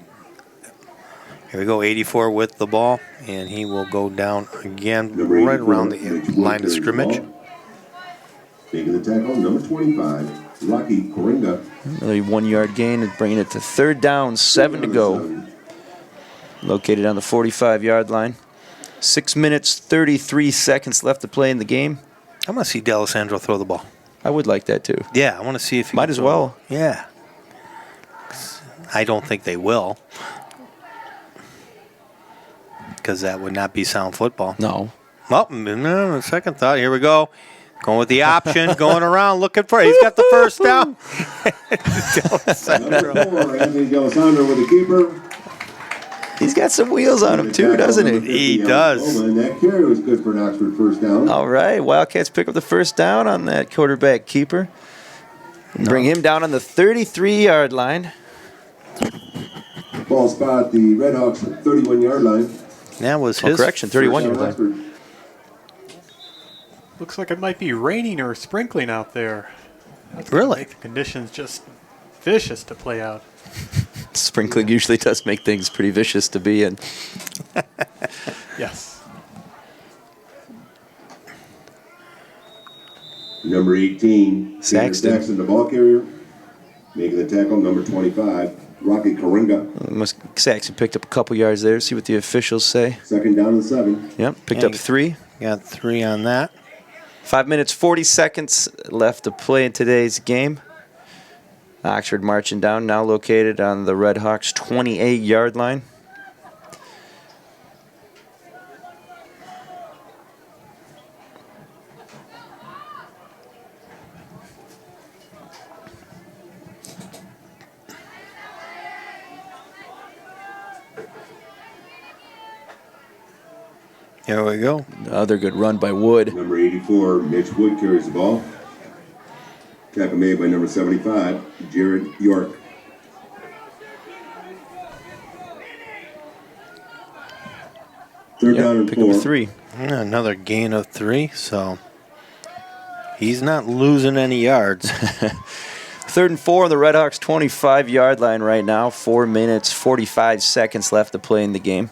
here we go, 84 with the ball, and he will go down again Number right 84, around the Mitch Wood line of carries the scrimmage. ball. Making the tackle, number 25, Rocky Karinga. Another 1-yard gain and bringing it to 3rd down, 7 to go. Located on the 45-yard line. 6 minutes, 33 seconds left to play in the game. I'm going to see D'Alessandro throw the ball. I would like that too. Yeah, I want to see if he Might can as throw well. it. Yeah. I don't think they will, because that would not be sound football. No. Well, no, second thought. Here we go. Going with the option, going around, looking for it. He's got the first down. Number 4, Anthony D'Alessandro with the keeper. He's got some wheels on him too, doesn't he? He does. And that carry was good for an Oxford first down. All right. Wildcats pick up the first down on that quarterback keeper. And bring him down on the 33-yard line. Ball spot at the Red Hawks 31-yard line. That was Oh, his. correction, First 31-yard down, line. Oxford. Looks like it might be raining or sprinkling out there. That's gonna Really? make the conditions just vicious to play out. Sprinkling usually does make things pretty vicious to be in. Yes. Number 18, Saxton. Saxton, the ball carrier. Making the tackle, number 25, Rocky Karinga. Saxon picked up a couple yards there. See what the officials say. Second down and 7. Yep, picked up 3. Got 3 on that. 5 minutes, 40 seconds left to play in today's game. Oxford marching down, now located on the Red Hawks' 28-yard line. Here we go. Another good run by Wood. Number 84, Mitch Wood carries the ball. Tackle made by number 75, Jared York. Third down and Pick 4. up 3. Another gain of 3, so he's not losing any yards. 3rd and 4 on the Red Hawks' 25-yard line right now. 4 minutes, 45 seconds left to play in the game.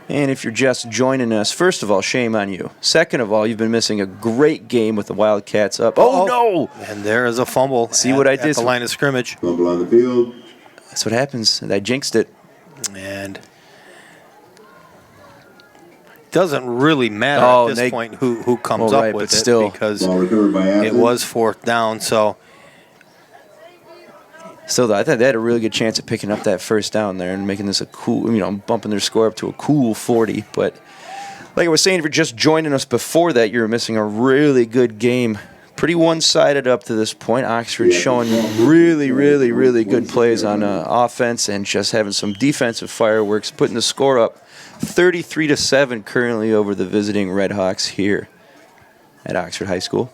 And if you're just joining us, first of all, shame on you. Second of all, you've been missing a great game with the Wildcats up. Oh, no! And there is a fumble. See what I did? At the line of scrimmage. Fumble on the field. That's what happens. I jinxed it. And doesn't really matter Oh, at this they- point who comes Well, right, up with but it still. because Ball recovered by Athens. it was 4th down. So Still, I thought they had a really good chance of picking up that first down there and making this a cool, bumping their score up to a cool 40. But like I was saying, if you're just joining us before that, you're missing a really good game. Pretty one-sided up to this point. Oxford showing really, really, really good plays on offense and just having some defensive fireworks, putting the score up 33-7 currently over the visiting Red Hawks here at Oxford High School.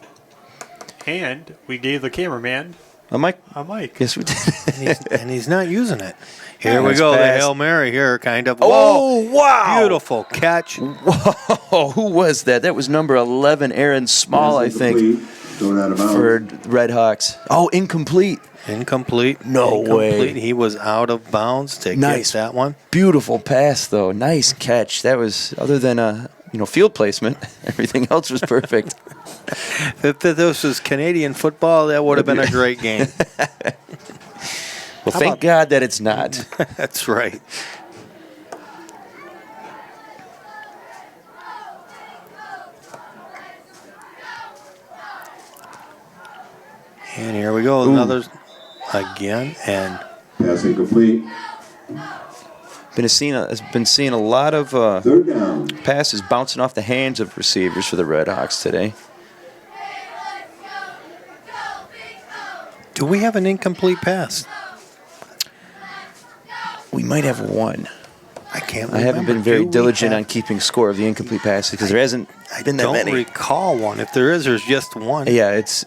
And we gave the cameraman Mike? a mic. Yes, we did. and he's not using it. Here we Nice go. The pass. Hail Mary here, kind of. Oh, Whoa. wow. Beautiful catch. Whoa, who was that? That was number 11, Aaron Small, I think, Thrown out of bounds. for Red Hawks. Oh, incomplete. Incomplete. No way. He was out of bounds to Nice. get that one. Beautiful pass, though. Nice catch. That was, other than field placement, everything else was perfect. If this was Canadian football, that would have been a great game. Well, thank God that it's not. That's right. And here we go. Another again. And Pass incomplete. Been seeing a lot of Third down. passes bouncing off the hands of receivers for the Red Hawks today. do we have an incomplete pass? We might have one. I can't I remember. haven't been very Do we diligent have- on keeping score of the incomplete passes because there hasn't been that don't many. recall one. If there is, there's just one. Yeah, it's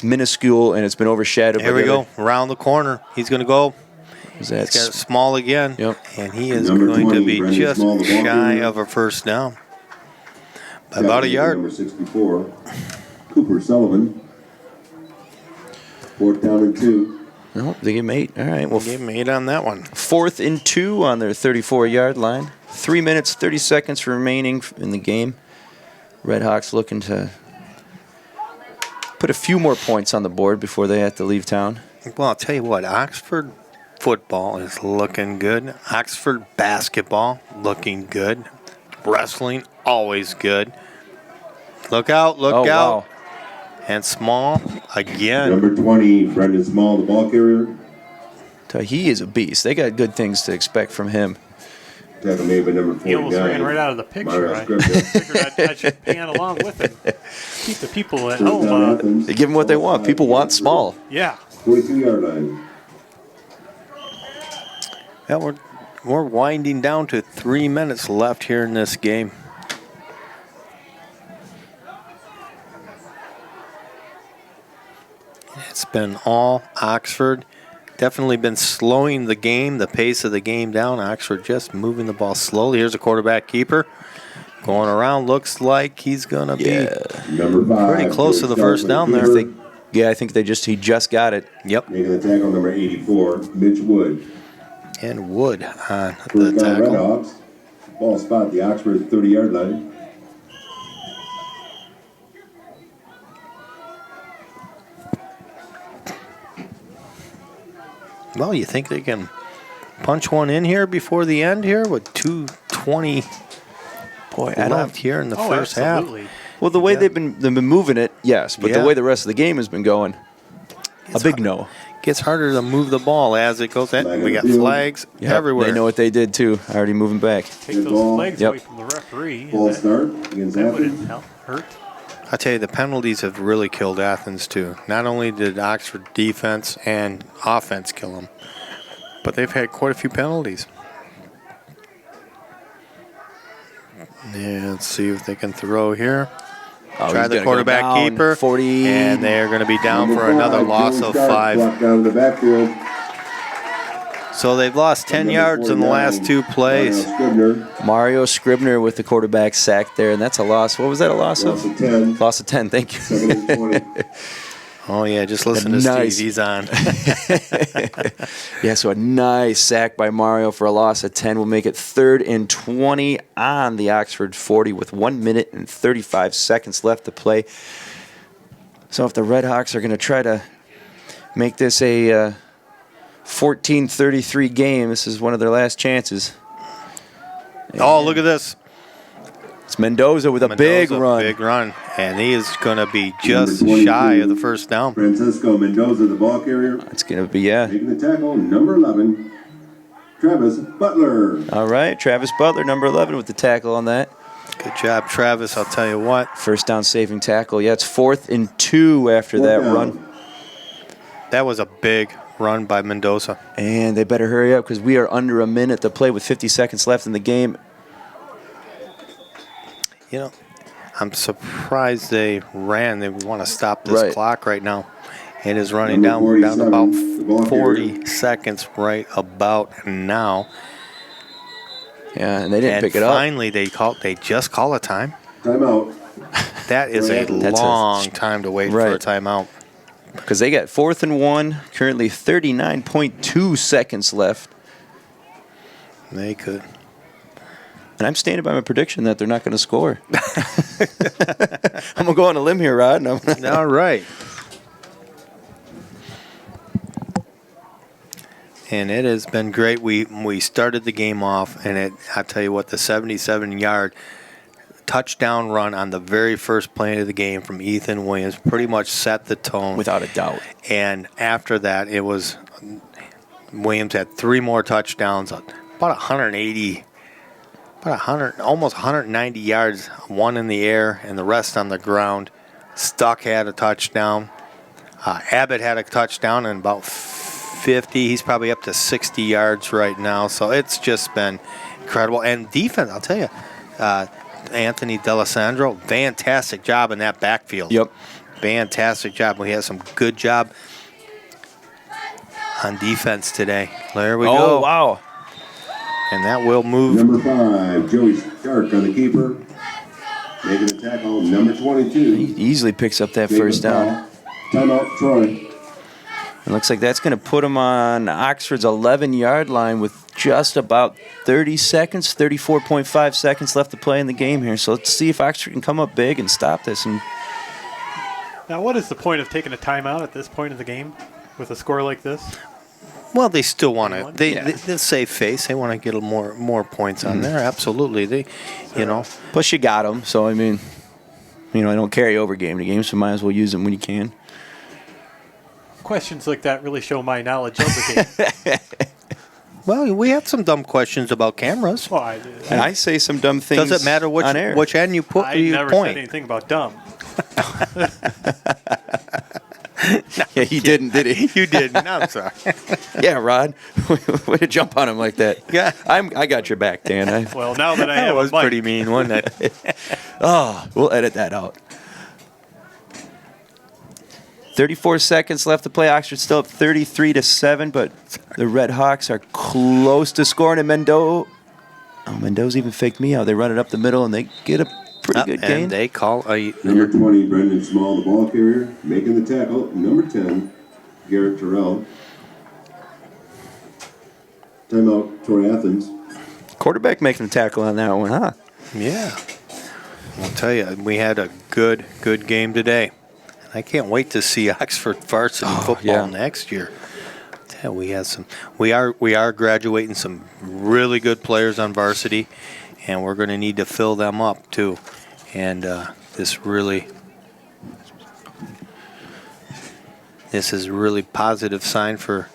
minuscule and it's been overshadowed. Here by we the go. other- Around the corner. He's going to go. Is that He's got it small again. Yep. And he is Number going 20, to be Brendan just Small, the ball shy carrier. of a first down. By Tackle about a made by yard. Number 64, Cooper Sullivan. 4th down and 2. No, they gave him 8. All right. Well, Game 8 on that one. 4th and 2 on their 34-yard line. 3 minutes, 30 seconds remaining in the game. Red Hawks looking to put a few more points on the board before they have to leave town. Well, I'll tell you what. Oxford football is looking good. Oxford basketball looking good. Wrestling always good. Look out. Look Oh, out. wow. And Small again. Number 20, Brendan Small, the ball carrier. He is a beast. They got good things to expect from him. Tackle made by number 49. He almost ran right out of the picture. Myra I Scripta. figured I should pan along with him. Keep the people at Third home. down, Athens. They give them what they want. People want Small. Yeah. 42-yard line. Yeah, we're winding down to 3 minutes left here in this game. It's been all Oxford. Definitely been slowing the game, the pace of the game down. Oxford just moving the ball slowly. Here's a quarterback keeper. Going around, looks like he's going to be Number 5. pretty close to the first down there. If they Yeah, I think he just got it. Yep. Making the tackle, number 84, Mitch Wood. And Wood on the First down, tackle. Redhawks. Ball spot the Oxford 30-yard line. Well, you think they can punch one in here before the end here with 2:20 left here in the first absolutely. half? Well, the way they've been moving it, yes, but the way the rest of the game has been going, a big no. Gets harder to move the ball as it goes in. We got flags Yep, everywhere. They know what they did too. Already moving back. Take those flags Yep. away from the referee. Full start against That Athens. wouldn't hurt. I tell you, the penalties have really killed Athens too. Not only did Oxford defense and offense kill them, but they've had quite a few penalties. Yeah, let's see if they can throw here. Oh, Try he's the gonna go quarterback down, keeper. 40. And they're going to be down for another loss of 5. Blocked down to the backfield. So they've lost 10 yards in the last 2 plays. Mario Scribner with the quarterback sack there, and that's a loss. What was that, a loss Loss of? of 10. Loss of 10, thank you. Second and 20. Oh, yeah, just listen to Nice. Steve. He's on. Yeah, so a nice sack by Mario for a loss of 10 will make it 3rd and 20 on the Oxford 40 with 1 minute and 35 seconds left to play. So if the Red Hawks are going to try to make this a 14-33 game, this is one of their last chances. Oh, look at this. It's Mendoza with a big run. Big run. And he is going to be just shy of the first down. Francisco Mendoza, the ball carrier. It's going to be, yeah. Making the tackle, number 11, Travis Butler. All right, Travis Butler, number 11 with the tackle on that. Good job, Travis. I'll tell you what. First down saving tackle. Yeah, it's 4th and 2 after that run. That was a big run by Mendoza. And they better hurry up because we are under a minute to play with 50 seconds left in the game. You know, I'm surprised they ran. They want to stop this clock right now. It is running down. We're down to about 40 seconds right about now. Yeah, and they didn't pick it up. Finally, they just call a time. Timeout. That is a long time to wait for a timeout. Because they got 4th and 1, currently 39.2 seconds left. They could. And I'm standing by my prediction that they're not going to score. I'm going to go on a limb here, Rod. All right. And it has been great. We started the game off, and I'll tell you what, the 77-yard touchdown run on the very first play of the game from Ethan Williams pretty much set the tone. Without a doubt. And after that, it was Williams had 3 more touchdowns, about 180, almost 190 yards, 1 in the air and the rest on the ground. Stuck had a touchdown. Abbott had a touchdown and about 50. He's probably up to 60 yards right now. So it's just been incredible. And defense, I'll tell you, Anthony D'Alessandro, fantastic job in that backfield. Yep. Fantastic job. We had some good job on defense today. There we go. Oh, wow. And that will move. Number 5, Joey Stark on the keeper. Making the tackle, number 22. He easily picks up that first down. Timeout, Troy. It looks like that's going to put him on Oxford's 11-yard line with just about 30 seconds, 34.5 seconds left to play in the game here. So let's see if Oxford can come up big and stop this. And Now, what is the point of taking a timeout at this point of the game with a score like this? Well, they still want to. They save face. They want to get more points on there. Absolutely. Plus, you got them. So, I mean, they don't carry over game to game, so might as well use them when you can. Questions like that really show my knowledge of the game. Well, we had some dumb questions about cameras. Well, And I say some dumb things. Does it matter on air. which end you put? I You never point. said anything about dumb. Yeah, he didn't, did he? You didn't. I'm sorry. Yeah, Rod. Way to jump on him like that. Yeah. I got your back, Dan. Well, now that I That have was a mic, pretty mean, wasn't it? We'll edit that out. 34 seconds left to play. Oxford still up 33-7, but the Red Hawks are close to scoring. And Mendoza even faked me out. They run it up the middle, and they get a pretty good gain. And they call a Number 20, Brendan Small, the ball carrier, making the tackle. Number 10, Garrett Terrell. Timeout, Troy Athens. Quarterback making the tackle on that one, huh? Yeah. I'll tell you, we had a good game today. I can't wait to see Oxford varsity football next year. Yeah, we have some. We are graduating some really good players on varsity, and we're going to need to fill them up too. And this is a really positive sign for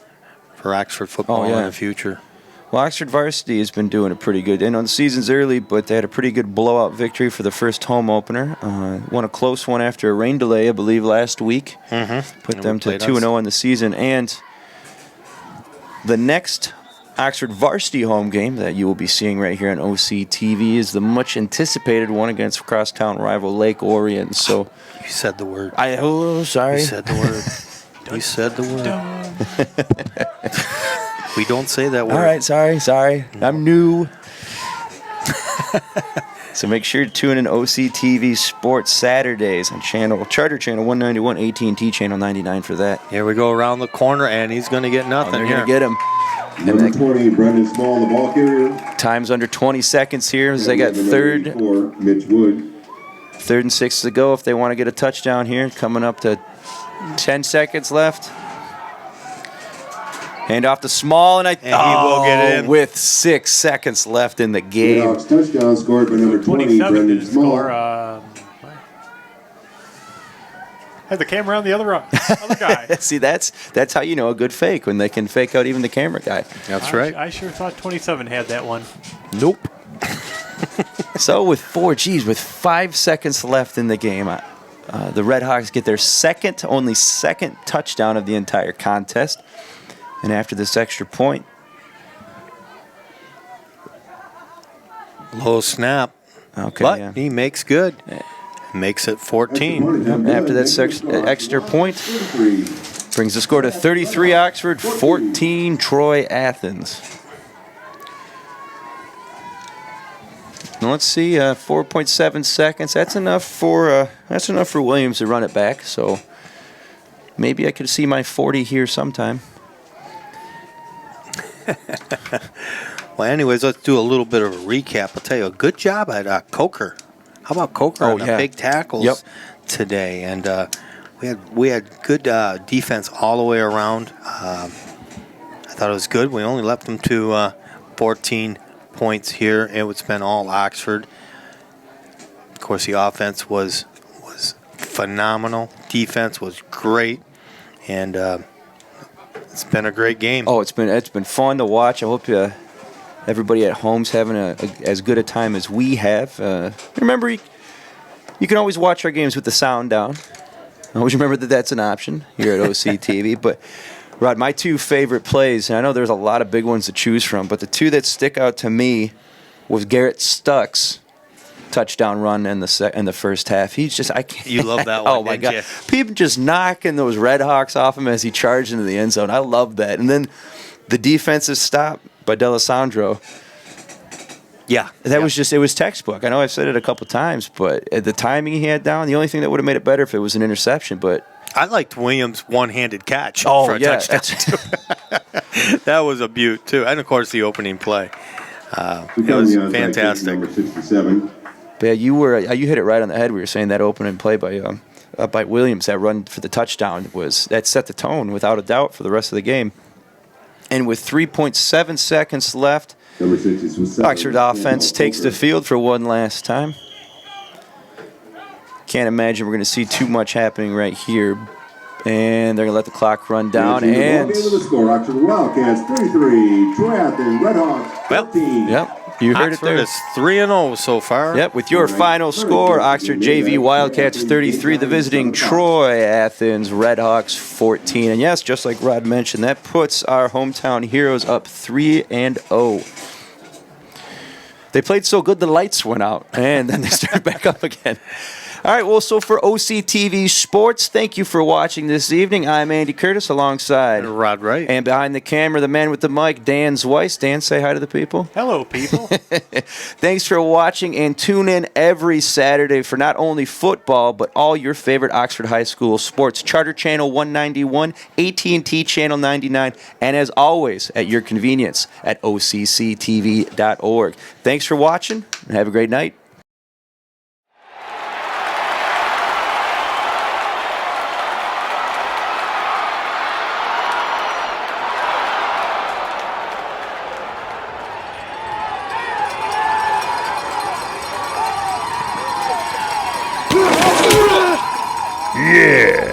Oxford football in the future. Well, Oxford varsity has been doing it pretty good. And on the season's early, but they had a pretty good blowout victory for the first home opener. Won a close one after a rain delay, I believe, last week. Mm-hmm. Put them to 2-0 on the season. And the next Oxford varsity home game that you will be seeing right here on OC TV is the much anticipated one against crosstown rival Lake Orion. So you said the word. Sorry. You said the word. You said the word. We don't say that word. All right, sorry. I'm new. So make sure to tune in OC TV Sports Saturdays on Charter Channel 191, AT&T Channel 99 for that. Here we go around the corner, and he's going to get nothing. They're going to get him. Number 20, Brendan Small, the ball carrier. Time's under 20 seconds here as they got third. 84, Mitch Wood. 3rd and 6 to go if they want to get a touchdown here. Coming up to 10 seconds left. Hand off to Small, and he will get it in with 6 seconds left in the game. Touchdown scored by number 20, Brendan Small. Had the camera on the other guy. See, that's how you know a good fake, when they can fake out even the camera guy. That's right. I sure thought 27 had that one. Nope. So with 5 seconds left in the game, the Red Hawks get their only second touchdown of the entire contest. And after this extra point, low snap. Okay, but he makes good. Makes it 14. After that extra point, brings the score to 33 Oxford, 14 Troy Athens. Now let's see, 4.7 seconds. That's enough for Williams to run it back. So maybe I could see my 40 here sometime. Well, anyways, let's do a little bit of a recap. I'll tell you, a good job at Coker. How about Coker on the big tackles today? And we had good defense all the way around. I thought it was good. We only left them to 14 points here. It's been all Oxford. Of course, the offense was phenomenal. Defense was great, and it's been a great game. Oh, it's been fun to watch. I hope everybody at home's having as good a time as we have. Remember, you can always watch our games with the sound down. Always remember that's an option here at OC TV. But, Rod, my 2 favorite plays, and I know there's a lot of big ones to choose from, but the 2 that stick out to me was Garrett Stuck's touchdown run in the first half. He's just, I can't. You love that one, oh my God. you? People just knocking those Red Hawks off him as he charged into the end zone. I love that. And then the defensive stop by D'Alessandro. Yeah. That was just, it was textbook. I know I've said it a couple times, but the timing he had down, the only thing that would have made it better if it was an interception, but I liked Williams' one-handed catch for a touchdown. That was a beaut, too. And, of course, the opening play. It was fantastic. Number 67. But yeah, you hit it right on the head. We were saying that opening play by Williams, that run for the touchdown, that set the tone without a doubt for the rest of the game. And with 3.7 seconds left, Oxford offense takes the field for one last time. Can't imagine we're going to see too much happening right here. And they're going to let the clock run down. And with the score, Oxford Wildcats 33, Troy Athens Red Hawks 14. Yep. You heard Oxford it there. is 3-0 so far. Yep, with your final score, Oxford JV Wildcats 33, the visiting Troy Athens Red Hawks 14. And yes, just like Rod mentioned, that puts our hometown heroes up 3-0. They played so good the lights went out, and then they started back up again. All right, well, so for OCTV Sports, thank you for watching this evening. I'm Andy Curtis alongside Rod Wright. and behind the camera, the man with the mic, Dan Zweiss. Dan, say hi to the people. Hello, people. Thanks for watching, and tune in every Saturday for not only football, but all your favorite Oxford High School sports. Charter Channel 191, AT&T Channel 99, and as always, at your convenience at OCCTV.org. Thanks for watching, and have a great night. Yeah.